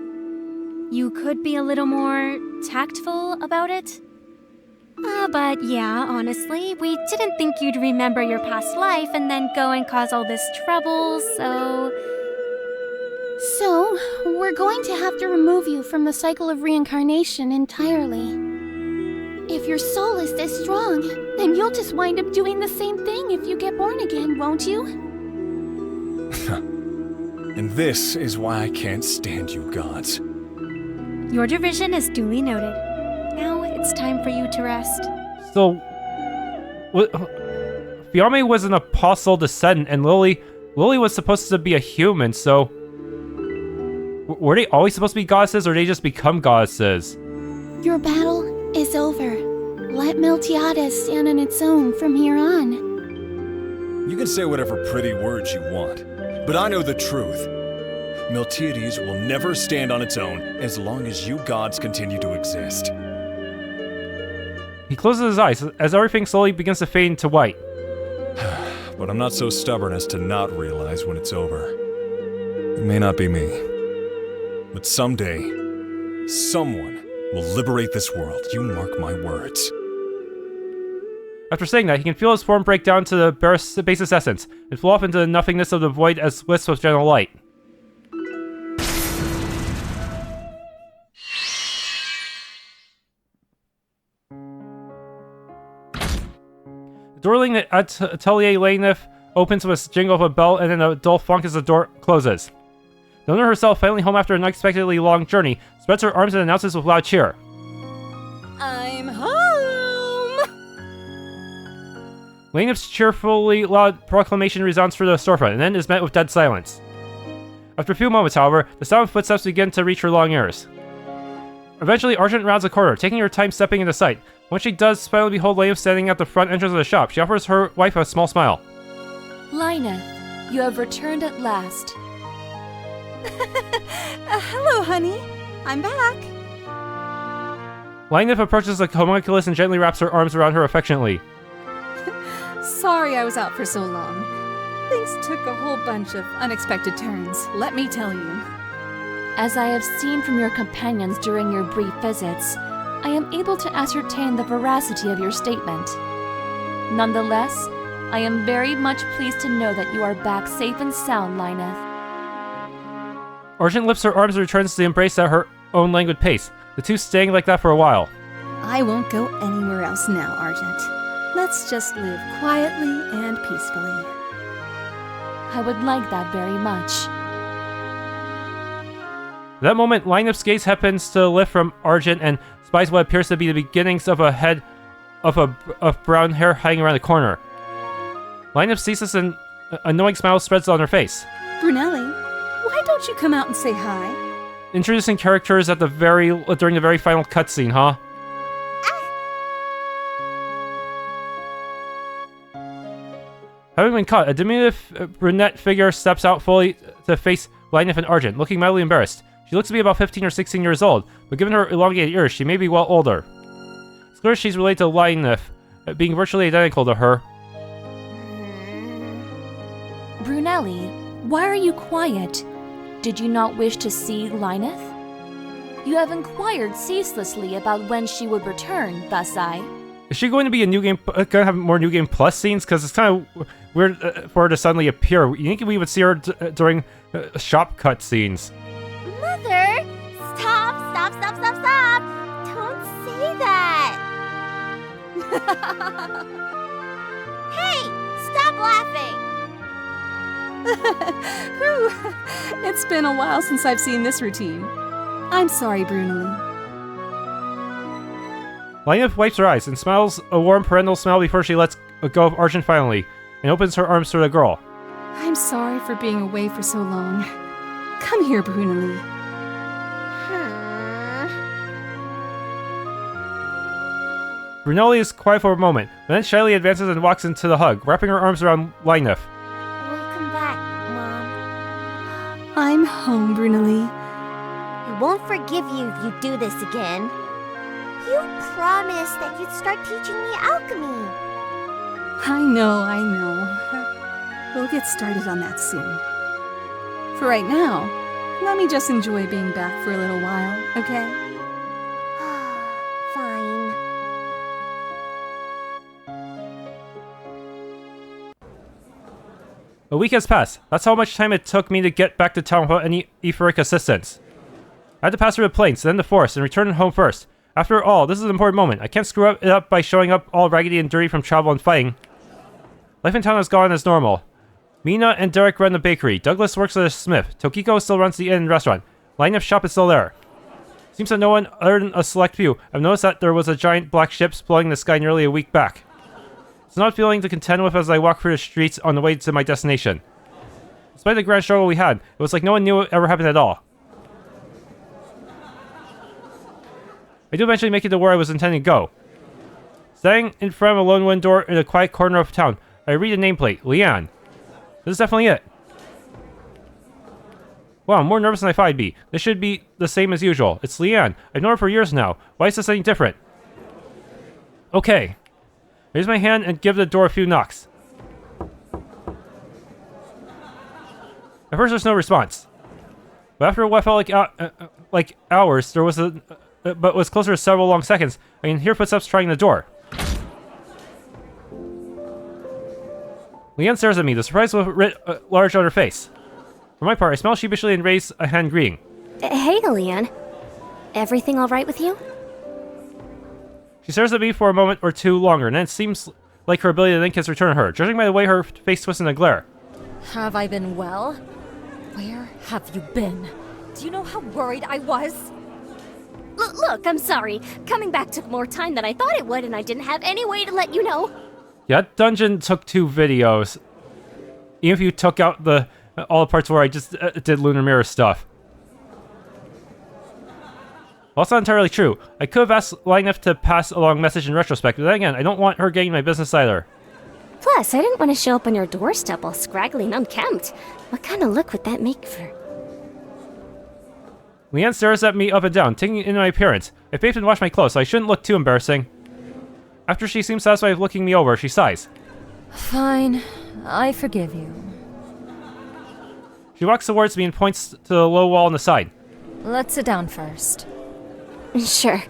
You could be a little more tactful about it. But yeah, honestly, we didn't think you'd remember your past life and then go and cause all this trouble, so... So, we're going to have to remove you from the cycle of reincarnation entirely. If your soul is this strong, then you'll just wind up doing the same thing if you get born again, won't you? And this is why I can't stand you gods. Your derision is duly noted. Now it's time for you to rest. So, Fiame was an apostle descendant, and Lily was supposed to be a human, so... Were they always supposed to be goddesses, or did they just become goddesses? Your battle is over. Let Miltiades stand on its own from here on. You can say whatever pretty words you want, but I know the truth. Miltiades will never stand on its own as long as you gods continue to exist. He closes his eyes as everything slowly begins to fade into white. But I'm not so stubborn as to not realize when it's over. It may not be me, but someday, someone will liberate this world. You mark my words. After saying that, he can feel his form break down to the basis essence and flow off into the nothingness of the void as wisps of gentle light. The door leading to Atelier Lainif opens with a jingle of a bell and then a dull funk as the door closes. The owner herself, finally home after an unexpectedly long journey, spreads her arms and announces with loud cheer. I'm home! Lainif's cheerfully loud proclamation resounds through the storefront and then is met with dead silence. After a few moments, however, the sound of footsteps begin to reach her long ears. Eventually, Argent rounds a corner, taking her time stepping into sight. When she does finally behold Lainif standing at the front entrance of the shop, she offers her wife a small smile. Lyneth, you have returned at last. Hello, honey. I'm back. Lainif approaches the homunculus and gently wraps her arms around her affectionately. Sorry I was out for so long. Things took a whole bunch of unexpected turns, let me tell you. As I have seen from your companions during your brief visits, I am able to ascertain the veracity of your statement. Nonetheless, I am very much pleased to know that you are back safe and sound, Lyneth. Argent lifts her arms and returns to the embrace at her own languid pace, the two staying like that for a while. I won't go anywhere else now, Argent. Let's just live quietly and peacefully. I would like that very much. At that moment, Lainif's gaze happens to lift from Argent and spies what appears to be the beginnings of a head of brown hair hanging around the corner. Lainif ceases and a knowing smile spreads on her face. Bruneli, why don't you come out and say hi? Introducing characters at the during the very final cutscene, huh? Having been caught, a diminutive brunette figure steps out fully to face Lainif and Argent, looking mildly embarrassed. She looks to be about 15 or 16 years old, but given her elongated ears, she may be well older. It's clear she's related to Lainif, being virtually identical to her. Bruneli, why are you quiet? Did you not wish to see Lyneth? You have inquired ceaselessly about when she would return, thus I. Is she going to be a new game? Gonna have more new game plus scenes? Because it's kind of weird for her to suddenly appear. You think we would see her during shop cut scenes? Mother! Stop! Don't say that! Hey! Stop laughing! It's been a while since I've seen this routine. I'm sorry, Bruneli. Lyneth wipes her eyes and smiles a warm parental smile before she lets go of Argent finally, and opens her arms to the girl. I'm sorry for being away for so long. Come here, Bruneli. Bruneli is quiet for a moment, but then shyly advances and walks into the hug, wrapping her arms around Lyneth. Welcome back, Mom. I'm home, Bruneli. I won't forgive you if you do this again. You promised that you'd start teaching me alchemy. I know. We'll get started on that soon. For right now, let me just enjoy being back for a little while, okay? Fine. A week has passed. That's how much time it took me to get back to town without any etheric assistance. I had to pass through the plains, then the forest, and return home first. After all, this is an important moment. I can't screw it up by showing up all raggedy and dirty from travel and fighting. Life in town has gone as normal. Mina and Derek run the bakery. Douglas works as a smith. Tokiko still runs the inn and restaurant. Lyneth's shop is still there. Seems that no one other than a select few have noticed that there was a giant black ship blowing in the sky nearly a week back. It's not feeling to contend with as I walk through the streets on the way to my destination. Despite the grand struggle we had, it was like no one knew it ever happened at all. I do eventually make it to where I was intending to go. Standing in front of a lone wooden door in a quiet corner of town, I read a nameplate, Leanne. This is definitely it. Wow, I'm more nervous than I thought I'd be. This should be the same as usual. It's Leanne. I've known her for years now. Why is this any different? Okay. I raise my hand and give the door a few knocks. At first there's no response. But after what felt like hours, there was but was closer to several long seconds, I can hear footsteps trying the door. Leanne stares at me, the surprise writ large on her face. For my part, I smile sheepishly and raise a hand greeting. Hey, Leanne. Everything all right with you? She stares at me for a moment or two longer, and then it seems like her ability to think has returned to her, judging by the way her face twists in a glare. Have I been well? Where have you been? Do you know how worried I was? Look, I'm sorry. Coming back took more time than I thought it would, and I didn't have any way to let you know. Yeah, that dungeon took 2 videos. Even if you took out all the parts where I just did Lunar Mirror stuff. Well, that's not entirely true. I could have asked Lyneth to pass along a message in retrospect, but then again, I don't want her getting my business either. Plus, I didn't want to show up on your doorstep all scraggly and unkempt. What kind of look would that make for... Leanne stares at me up and down, taking in my appearance. I bathed and washed my clothes, so I shouldn't look too embarrassing. After she seems satisfied with looking me over, she sighs. Fine. I forgive you. She walks towards me and points to the low wall on the side. Let's sit down first. Sure.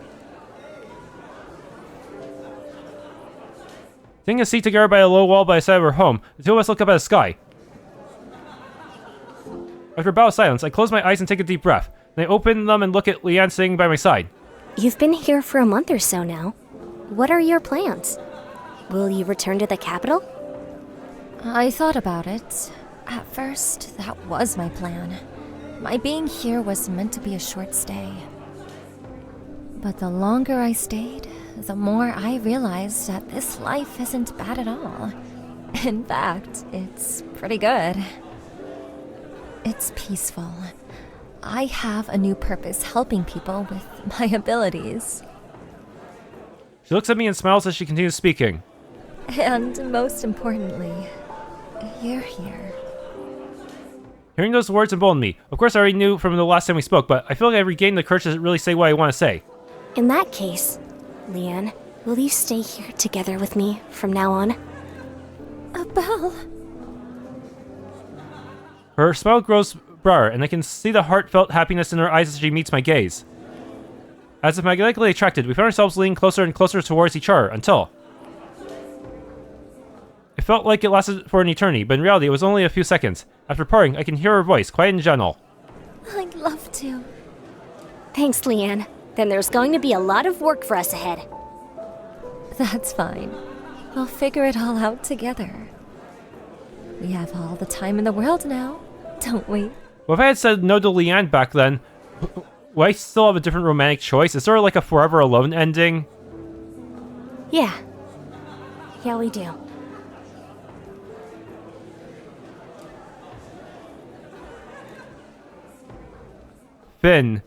Taking a seat together by a low wall by the side of her home, the two of us look up at the sky. After a bout of silence, I close my eyes and take a deep breath. Then I open them and look at Leanne sitting by my side. You've been here for a month or so now. What are your plans? Will you return to the capital? I thought about it. At first, that was my plan. My being here was meant to be a short stay. But the longer I stayed, the more I realized that this life isn't bad at all. In fact, it's pretty good. It's peaceful. I have a new purpose helping people with my abilities. She looks at me and smiles as she continues speaking. And most importantly, you're here. Hearing those words emboldened me. Of course, I already knew from the last time we spoke, but I feel like I regained the courage to really say what I want to say. In that case, Leanne, will you stay here together with me from now on? Abelle. Her smile grows broader, and I can see the heartfelt happiness in her eyes as she meets my gaze. As if magnetically attracted, we found ourselves leaning closer and closer towards each other until... It felt like it lasted for an eternity, but in reality it was only a few seconds. After parting, I can hear her voice, quiet and gentle. I'd love to. Thanks, Leanne. Then there's going to be a lot of work for us ahead. That's fine. We'll figure it all out together. We have all the time in the world now, don't we? Well, if I had said no to Leanne back then, would I still have a different romantic choice? Is there like a forever alone ending? Yeah. Yeah, we do. Finn.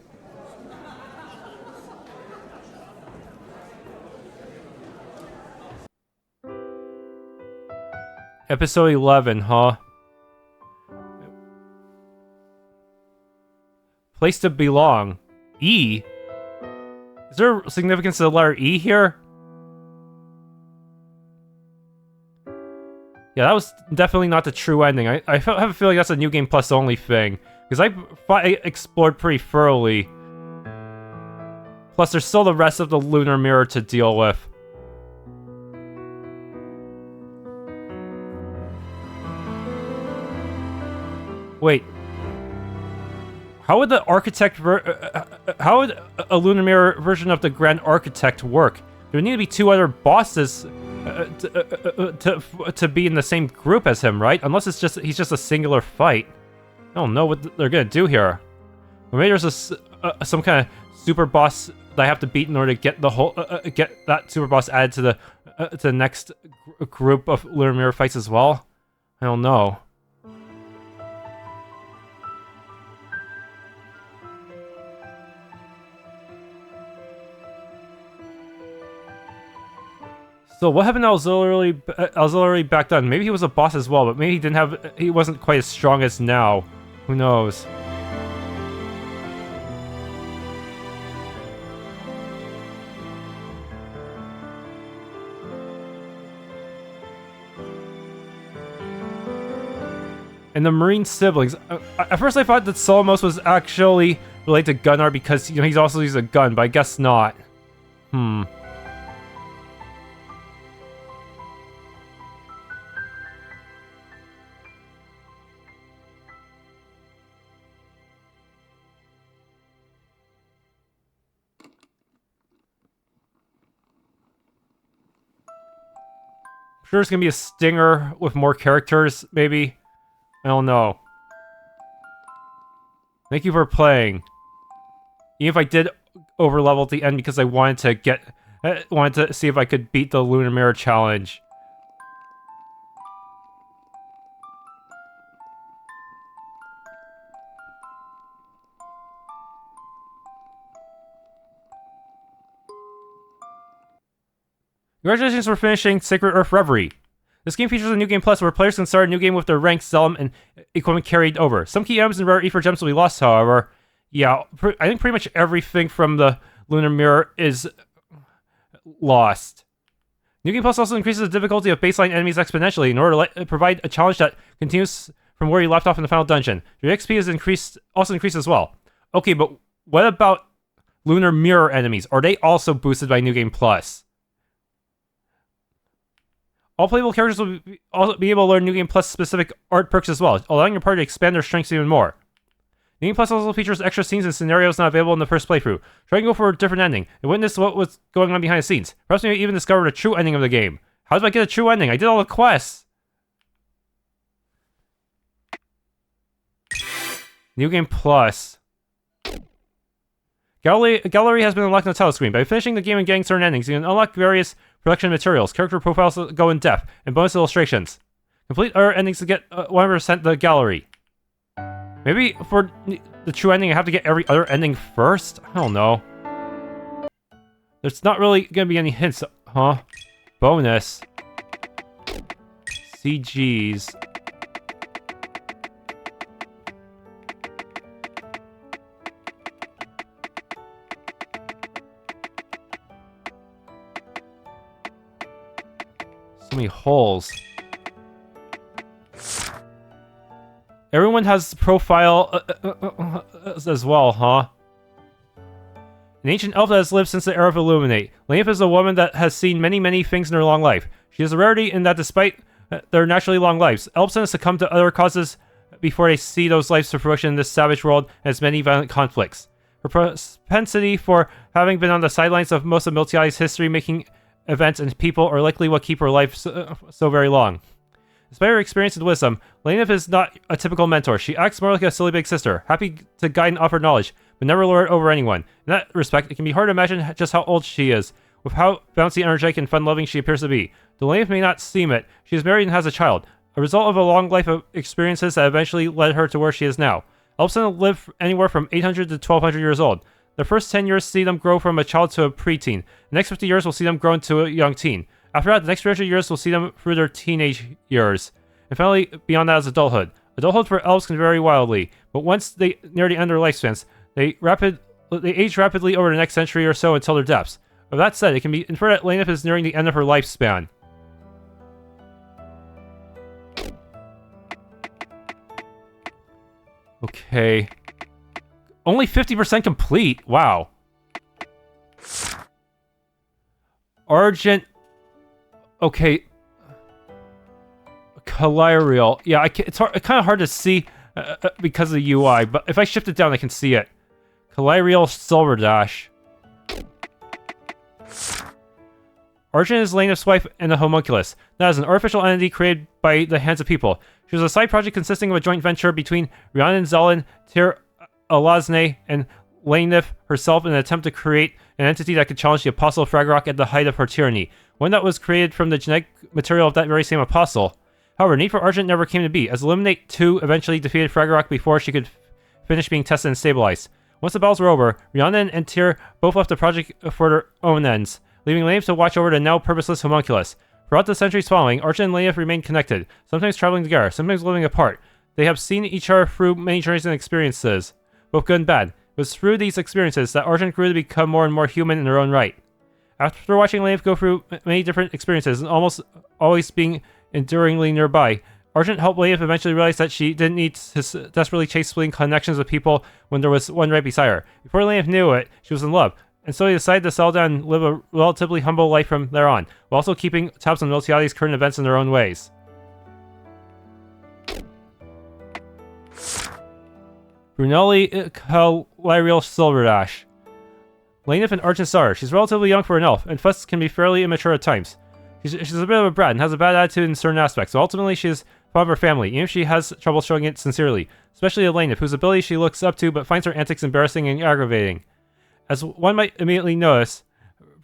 Episode 11, huh? Place to belong. E? Is there significance to the letter E here? Yeah, that was definitely not the true ending. I have a feeling that's a New Game Plus only thing. Because I explored pretty thoroughly. Plus, there's still the rest of the Lunar Mirror to deal with. Wait. How would the Architect how would a Lunar Mirror version of the Grand Architect work? There would need to be two other bosses to be in the same group as him, right? Unless he's just a singular fight. I don't know what they're gonna do here. Or maybe there's some kind of super boss that I have to beat in order to get the whole get that super boss added to the next group of Lunar Mirror fights as well. I don't know. So what happened to Auxiliary back then? Maybe he was a boss as well, but maybe he wasn't quite as strong as now. Who knows? And the Marine siblings. At first I thought that Solomos was actually related to Gunnar because he's also used a gun, but I guess not. Sure, there's gonna be a stinger with more characters, maybe? I don't know. Thank you for playing. Even if I did overlevel at the end because I wanted to see if I could beat the Lunar Mirror challenge. Congratulations for finishing Sacred Earth Reverie. This game features a New Game Plus where players can start a new game with their ranks, Zelm, and equipment carried over. Some key items and rare Ether gems will be lost, however. Yeah, I think pretty much everything from the Lunar Mirror is lost. New Game Plus also increases the difficulty of baseline enemies exponentially in order to provide a challenge that continues from where you left off in the final dungeon. Your XP is also increased as well. Okay, but what about Lunar Mirror enemies? Are they also boosted by New Game Plus? All playable characters will also be able to learn New Game Plus specific art perks as well, allowing your party to expand their strengths even more. New Game Plus also features extra scenes and scenarios not available in the first playthrough. Try and go for a different ending, and witness what was going on behind the scenes. Perhaps you may even discover the true ending of the game. How did I get a true ending? I did all the quests! New Game Plus. Gallery has been unlocked on the title screen. By finishing the game and getting certain endings, you can unlock various production materials, character profiles that go in depth, and bonus illustrations. Complete other endings to get 100% the gallery. Maybe for the true ending, I have to get every other ending first? I don't know. There's not really gonna be any hints, huh? Bonus. CGs. So many holes. Everyone has profile as well, huh? An ancient elf that has lived since the era of Illuminate. Leanne is a woman that has seen many things in her long life. She is a rarity in that despite their naturally long lives, elves tend to succumb to other causes before they see those lives to fruition in this savage world and its many violent conflicts. Her propensity for having been on the sidelines of most of Miltiadi's history-making events and people are likely what keep her life so very long. Despite her experience and wisdom, Leanne is not a typical mentor. She acts more like a silly big sister, happy to guide and offer knowledge, but never lord over anyone. In that respect, it can be hard to imagine just how old she is, with how bouncy, energetic, and fun-loving she appears to be. Though Leanne may not seem it, she is married and has a child, a result of a long life of experiences that eventually led her to where she is now. Elves live anywhere from 800 to 1200 years old. The first 10 years see them grow from a child to a preteen. The next 50 years will see them grow into a young teen. After that, the next 300 years will see them through their teenage years. And finally, beyond that is adulthood. Adulthood for elves can vary wildly, but once they near the end of their lifespans, they age rapidly over the next century or so until their deaths. With that said, it can be inferred that Leanne is nearing the end of her lifespan. Okay. Only 50% complete. Wow. Argent. Okay. Calirial. Yeah, it's kind of hard to see because of the UI, but if I shift it down, I can see it. Calirial Silver Dash. Argent is Leanne's wife and a homunculus. That is an artificial entity created by the hands of people. She was a side project consisting of a joint venture between Rhiannon Zalin, Tyr Alazne, and Leanne herself in an attempt to create an entity that could challenge the Apostle of Ragnarok at the height of her tyranny, one that was created from the genetic material of that very same Apostle. However, need for Argent never came to be, as Illuminate 2 eventually defeated Ragnarok before she could finish being tested and stabilized. Once the battles were over, Rhiannon and Tyr both left the project for their own ends, leaving Leanne to watch over the now purposeless homunculus. Throughout the centuries following, Argent and Leanne remained connected, sometimes traveling together, sometimes living apart. They have seen each other through many journeys and experiences, both good and bad. It was through these experiences that Argent grew to become more and more human in her own right. After watching Leanne go through many different experiences and almost always being enduringly nearby, Argent helped Leanne eventually realize that she didn't need to desperately chase fleeting connections with people when there was one right beside her. Before Leanne knew it, she was in love, and so he decided to settle down and live a relatively humble life from there on, while also keeping tabs on Miltiadi's current events in their own ways. Bruneli Calirial Silverdash. Leanne and Argent saw her. She's relatively young for an elf, and thus can be fairly immature at times. She's a bit of a brat and has a bad attitude in certain aspects, so ultimately she is fond of her family, even if she has trouble showing it sincerely, especially Aylin, whose ability she looks up to but finds her antics embarrassing and aggravating. As one might immediately notice,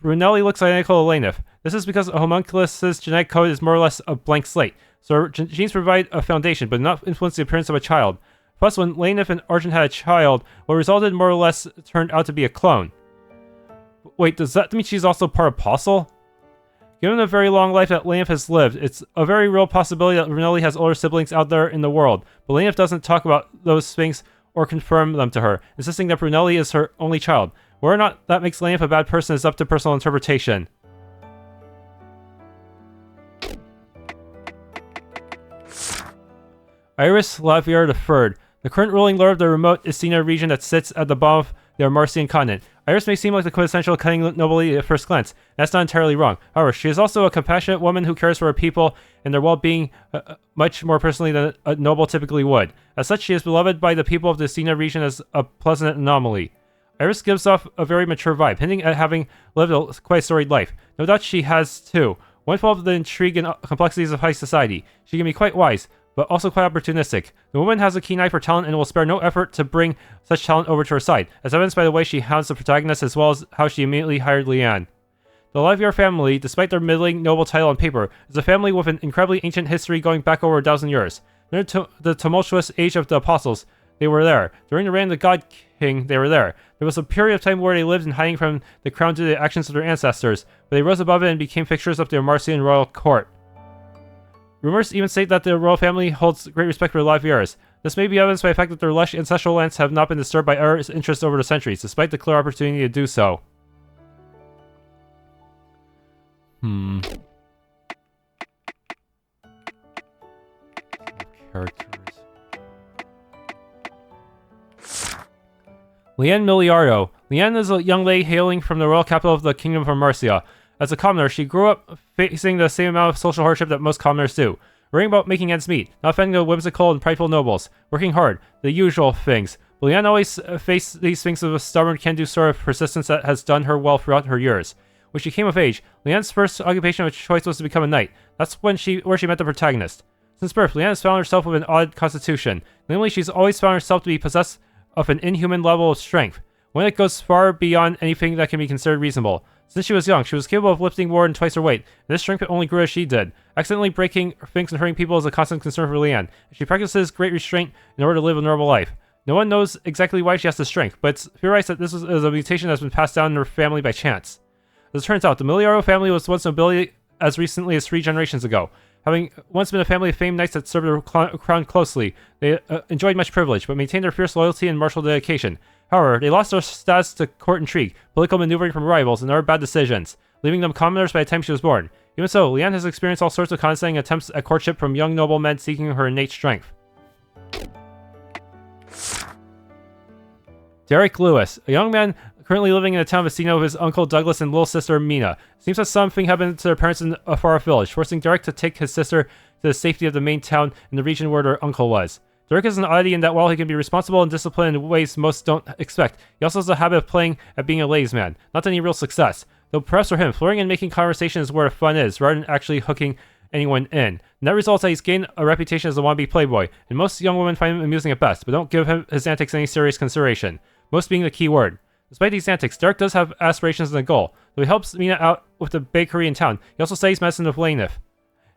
Bruneli looks identical to Leanne. This is because a homunculus's genetic code is more or less a blank slate, so her genes provide a foundation but do not influence the appearance of a child. Plus, when Leanne and Argent had a child, what resulted more or less turned out to be a clone. Wait, does that mean she's also part Apostle? Given the very long life that Leanne has lived, it's a very real possibility that Bruneli has older siblings out there in the world, but Leanne doesn't talk about those things or confirm them to her, insisting that Bruneli is her only child. Whether or not that makes Leanne a bad person is up to personal interpretation. Iris Lavier III. The current ruling lord of the remote Isina region that sits at the bottom of the Amarcian continent. Iris may seem like the quintessential cunning nobility at first glance. That's not entirely wrong. However, she is also a compassionate woman who cares for her people and their well-being much more personally than a noble typically would. As such, she is beloved by the people of the Isina region as a pleasant anomaly. Iris gives off a very mature vibe, hinting at having lived a quite storied life. No doubt she has too. One full of the intrigue and complexities of high society. She can be quite wise, but also quite opportunistic. The woman has a keen eye for talent and will spare no effort to bring such talent over to her side, as evidenced by the way she hounds the protagonist as well as how she immediately hired Leanne. The Lavier family, despite their middling noble title on paper, is a family with an incredibly ancient history going back over 1,000 years. During the tumultuous age of the Apostles, they were there. During the reign of the God King, they were there. There was a period of time where they lived in hiding from the crown due to the actions of their ancestors, but they rose above it and became fixtures of the Amarcian royal court. Rumors even state that the royal family holds great respect for the Laviers. This may be evidenced by the fact that their lush ancestral lands have not been disturbed by our interests over the centuries, despite the clear opportunity to do so. characters. Leanne Miliardo. Leanne is a young lady hailing from the royal capital of the Kingdom of Amarcia. As a commoner, she grew up facing the same amount of social hardship that most commoners do. Worrying about making ends meet, not offending the whimsical and prideful nobles, working hard, the usual things. But Leanne always faced these things with a stubborn, can-do sort of persistence that has done her well throughout her years. When she came of age, Leanne's first occupation of choice was to become a knight. That's where she met the protagonist. Since birth, Leanne has found herself with an odd constitution. Namely, she's always found herself to be possessed of an inhuman level of strength, one that goes far beyond anything that can be considered reasonable. Since she was young, she was capable of lifting more than twice her weight, and this strength only grew as she did. Accidentally breaking things and hurting people is a constant concern for Leanne, and she practices great restraint in order to live a normal life. No one knows exactly why she has the strength, but it's theorized that this is a mutation that's been passed down in her family by chance. As it turns out, the Miliaro family was once nobility as recently as 3 generations ago. Having once been a family of famed knights that served their crown closely, they enjoyed much privilege, but maintained their fierce loyalty and martial dedication. However, they lost their status to court intrigue, political maneuvering from rivals, and other bad decisions, leaving them commoners by the time she was born. Even so, Leanne has experienced all sorts of condescending attempts at courtship from young noblemen seeking her innate strength. Derek Lewis, a young man currently living in the town of Vecino with his uncle Douglas and little sister Mina. Seems that something happened to their parents in a far-off village, forcing Derek to take his sister to the safety of the main town in the region where their uncle was. Derek is an oddity in that while he can be responsible and disciplined in ways most don't expect, he also has a habit of playing at being a ladies' man, not any real success. Though perhaps for him, flirting and making conversation is where the fun is, rather than actually hooking anyone in. And that results that he's gained a reputation as a wannabe playboy, and most young women find him amusing at best, but don't give him his antics any serious consideration. Most being the key word. Despite these antics, Derek does have aspirations and a goal. Though he helps Mina out with the bakery in town, he also studies medicine with Leanne.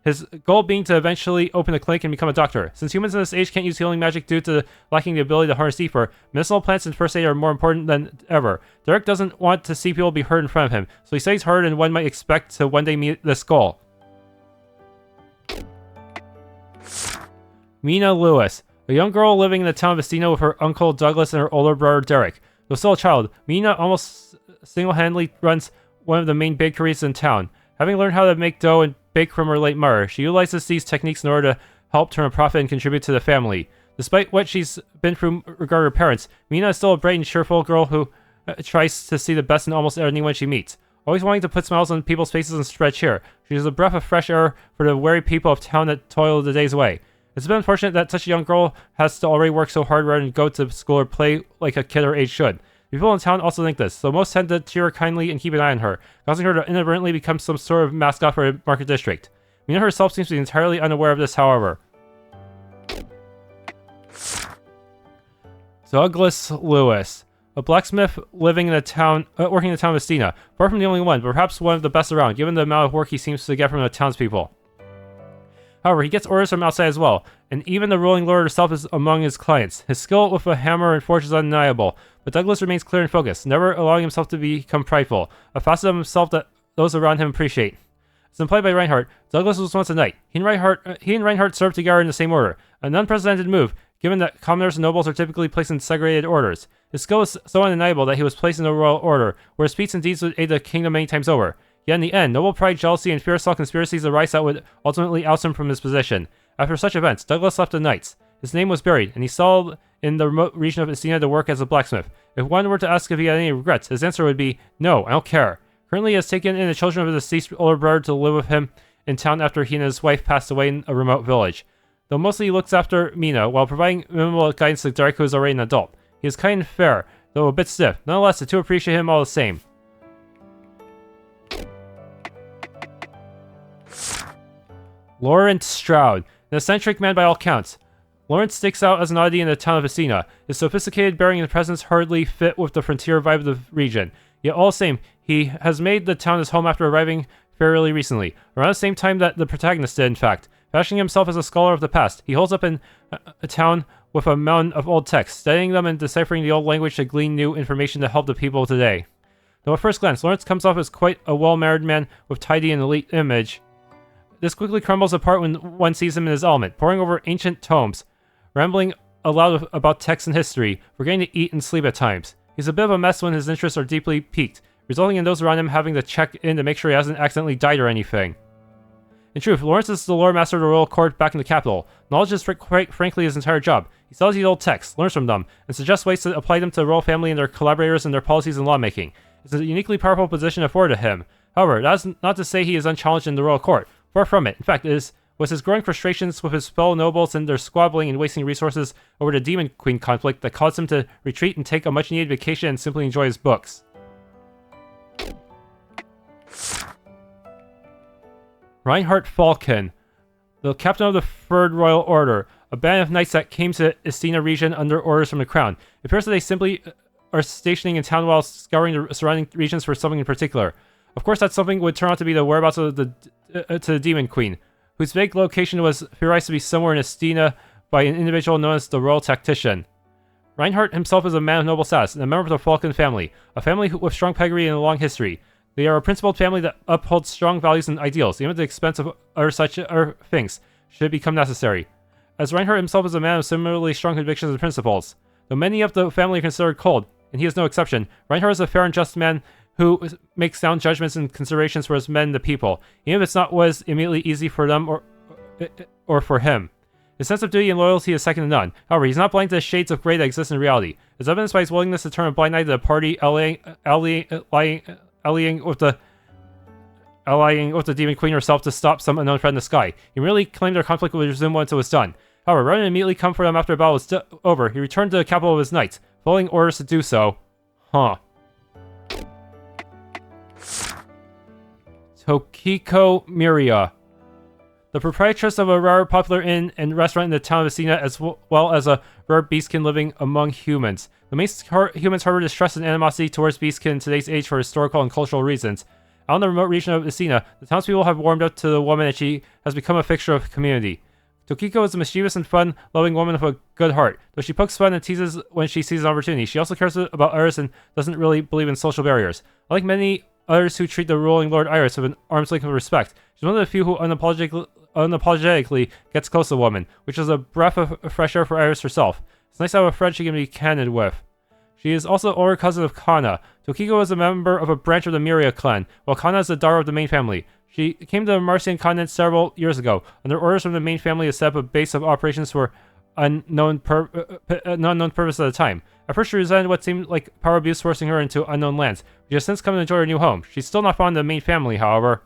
His goal being to eventually open a clinic and become a doctor. Since humans in this age can't use healing magic due to lacking the ability to harness ether, medicinal plants and first aid are more important than ever. Derek doesn't want to see people be hurt in front of him, so he studies harder than one might expect to one day meet this goal. Mina Lewis, a young girl living in the town of Vecino with her uncle Douglas and her older brother Derek. Though still a child, Mina almost single-handedly runs one of the main bakeries in town. Having learned how to make dough and bake from her late mother, she utilizes these techniques in order to help turn a profit and contribute to the family. Despite what she's been through regarding her parents, Mina is still a bright and cheerful girl who tries to see the best in almost anyone she meets. Always wanting to put smiles on people's faces and spread cheer, she is a breath of fresh air for the weary people of town that toil the days away. It's been unfortunate that such a young girl has to already work so hard rather than go to school or play like a kid her age should. People in town also think this, so most tend to cheer her kindly and keep an eye on her, causing her to inadvertently become some sort of mascot for the market district. Mina herself seems to be entirely unaware of this, however. Douglas Lewis, a blacksmith living in the town, working in the town of Estina. Far from the only one, but perhaps one of the best around, given the amount of work he seems to get from the townspeople. However, he gets orders from outside as well, and even the ruling lord herself is among his clients. His skill with a hammer and forge is undeniable, but Douglas remains clear and focused, never allowing himself to become prideful, a facet of himself that those around him appreciate. As implied by Reinhardt, Douglas was once a knight. He and Reinhardt served together in the same order, an unprecedented move, given that commoners and nobles are typically placed in segregated orders. His skill was so undeniable that he was placed in the royal order, where his feats and deeds would aid the kingdom many times over. Yet in the end, noble pride, jealousy, and fear-style conspiracies arise that would ultimately oust him from his position. After such events, Douglas left the Knights. His name was buried, and he settled in the remote region of Estina to work as a blacksmith. If one were to ask if he had any regrets, his answer would be, no, I don't care. Currently, he has taken in the children of his deceased older brother to live with him in town after he and his wife passed away in a remote village. Though mostly he looks after Mina, while providing minimal guidance to Derek, who is already an adult. He is kind and fair, though a bit stiff. Nonetheless, the two appreciate him all the same. Lawrence Stroud, an eccentric man by all counts. Lawrence sticks out as an oddity in the town of Estina. His sophisticated bearing and presence hardly fit with the frontier vibe of the region. Yet all the same, he has made the town his home after arriving fairly recently, around the same time that the protagonist did, in fact. Fashioning himself as a scholar of the past, he holds up in a town with a mountain of old texts, studying them and deciphering the old language to glean new information to help the people today. Though at first glance, Lawrence comes off as quite a well-mannered man with tidy and elite image, this quickly crumbles apart when one sees him in his element, poring over ancient tomes, rambling aloud about texts and history, forgetting to eat and sleep at times. He's a bit of a mess when his interests are deeply piqued, resulting in those around him having to check in to make sure he hasn't accidentally died or anything. In truth, Lawrence is the lore master of the royal court back in the capital. Knowledge is quite frankly his entire job. He studies these old texts, learns from them, and suggests ways to apply them to the royal family and their collaborators and their policies and lawmaking. It's a uniquely powerful position afforded to him. However, that is not to say he is unchallenged in the royal court. Far from it. In fact, was his growing frustrations with his fellow nobles and their squabbling and wasting resources over the Demon Queen conflict that caused him to retreat and take a much-needed vacation and simply enjoy his books. Reinhard Falcon, the captain of the Third Royal Order, a band of knights that came to Estina region under orders from the crown. It appears that they simply are stationing in town while scouring the surrounding regions for something in particular. Of course, that something would turn out to be the whereabouts of the Demon Queen, whose vague location was theorized to be somewhere in Estina by an individual known as the Royal Tactician. Reinhardt himself is a man of noble status and a member of the Falcon family, a family with strong pedigree and a long history. They are a principled family that upholds strong values and ideals, even at the expense of other such things, should it become necessary. As Reinhardt himself is a man of similarly strong convictions and principles. Though many of the family are considered cold, and he is no exception, Reinhardt is a fair and just man who makes sound judgments and considerations for his men and the people, even if it's not was immediately easy for them or for him. His sense of duty and loyalty is second to none. However, he's not blind to the shades of gray that exist in reality, as evidenced by his willingness to turn a blind eye to the party allying with the Demon Queen herself to stop some unknown threat in the sky. He merely claimed their conflict would resume once it was done. However, rather than immediately come for them after the battle was over, he returned to the capital of his knights, following orders to do so. Tokiko Miria, the proprietress of a rare popular inn and restaurant in the town of Estina, as well as a rare beastkin living among humans. The main humans harbor distrust and animosity towards beastkin in today's age for historical and cultural reasons. Out in the remote region of Estina, the townspeople have warmed up to the woman and she has become a fixture of the community. Tokiko is a mischievous and fun-loving woman with a good heart. Though she pokes fun and teases when she sees an opportunity, she also cares about others and doesn't really believe in social barriers. Unlike many others who treat the ruling Lord Iris with an arm's length of respect, she's one of the few who unapologetically gets close to a woman, which is a breath of fresh air for Iris herself. It's nice to have a friend she can be candid with. She is also older cousin of Kana. Tokiko is a member of a branch of the Miria clan, while Kana is the daughter of the main family. She came to the Amarcian continent several years ago, under orders from the main family to set up a base of operations for unknown purpose at the time. At first she resented what seemed like power abuse forcing her into unknown lands, but she has since come to enjoy her new home. She's still not fond of the main family, however.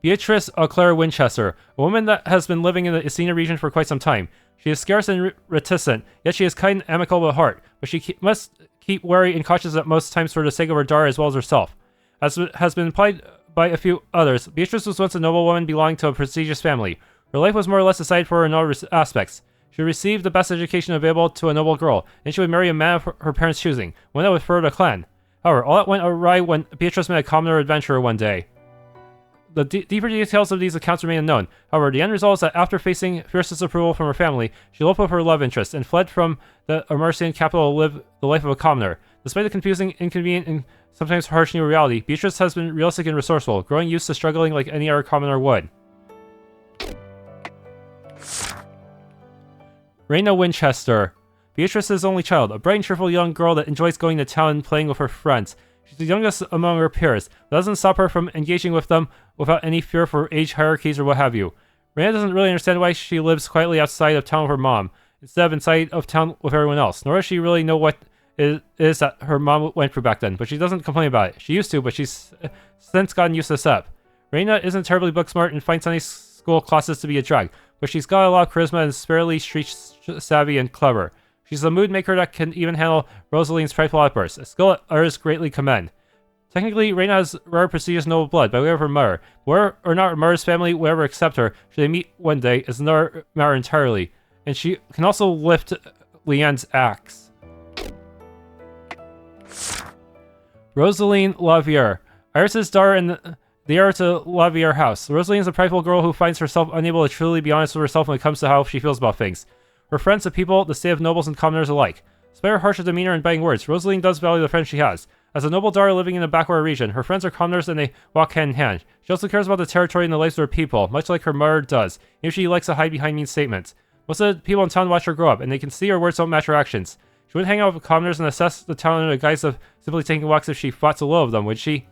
Beatrice Auclair Winchester, a woman that has been living in the Estina region for quite some time. She is scarce and reticent, yet she is kind and amicable at heart, but she must keep wary and cautious at most times for the sake of her daughter as well as herself. As has been implied by a few others, Beatrice was once a noble woman belonging to a prestigious family. Her life was more or less decided for her in all aspects. She received the best education available to a noble girl, and she would marry a man of her parents' choosing, one that would further the clan. However, all that went awry when Beatrice met a commoner adventurer one day. The deeper details of these accounts remain unknown. However, the end result is that after facing fierce disapproval from her family, she eloped with her love interest and fled from the Amarcian capital to live the life of a commoner. Despite the confusing, inconvenient, and sometimes harsh new reality, Beatrice has been realistic and resourceful, growing used to struggling like any other commoner would. Reina Winchester, Beatrice's only child, a bright and cheerful young girl that enjoys going to town and playing with her friends. She's the youngest among her peers, but doesn't stop her from engaging with them without any fear for age hierarchies or what have you. Reina doesn't really understand why she lives quietly outside of town with her mom, instead of inside of town with everyone else, nor does she really know what it is that her mom went through back then, but she doesn't complain about it. She used to, but she's since gotten used to this up. Reina isn't terribly book smart and finds Sunday school classes to be a drag, but she's got a lot of charisma and is fairly street savvy and clever. She's a mood maker that can even handle Rosaline's frightful outbursts, a skill that others greatly commend. Technically, Reina has rare prestigious noble blood by way of her mother. Whether or not her mother's family will ever accept her should they meet one day is another matter entirely, and she can also lift Leanne's axe. Rosaline Lavier, Iris' daughter and the heir to Lavier House. Rosaline is a prideful girl who finds herself unable to truly be honest with herself when it comes to how she feels about things. Her friends, the people, the state of nobles and commoners alike. Despite her harsh demeanor and biting words, Rosaline does value the friends she has. As a noble daughter living in a backward region, her friends are commoners and they walk hand in hand. She also cares about the territory and the lives of her people, much like her mother does, even if she likes to hide behind mean statements. Most of the people in town watch her grow up, and they can see her words don't match her actions. She wouldn't hang out with commoners and assess the town under the guise of simply taking walks if she fought so little of them, would she?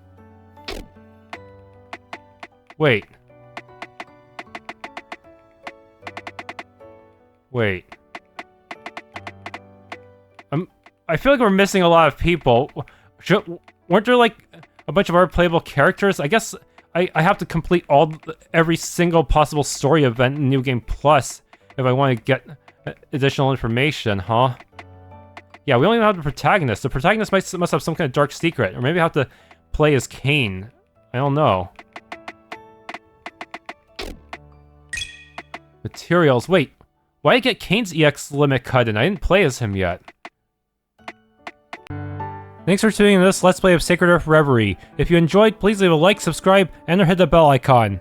Wait. Wait. I feel like we're missing a lot of people. Weren't there like a bunch of other playable characters? I guess I have to complete every single possible story event in New Game Plus if I want to get additional information, huh? Yeah, we only have the protagonist. The protagonist must have some kind of dark secret, or maybe I have to play as Cain. I don't know. Materials. Wait, why did I get Cain's EX limit cut and I didn't play as him yet? Thanks for tuning in to this Let's Play of Sacred Earth Reverie. If you enjoyed, please leave a like, subscribe, and or hit the bell icon.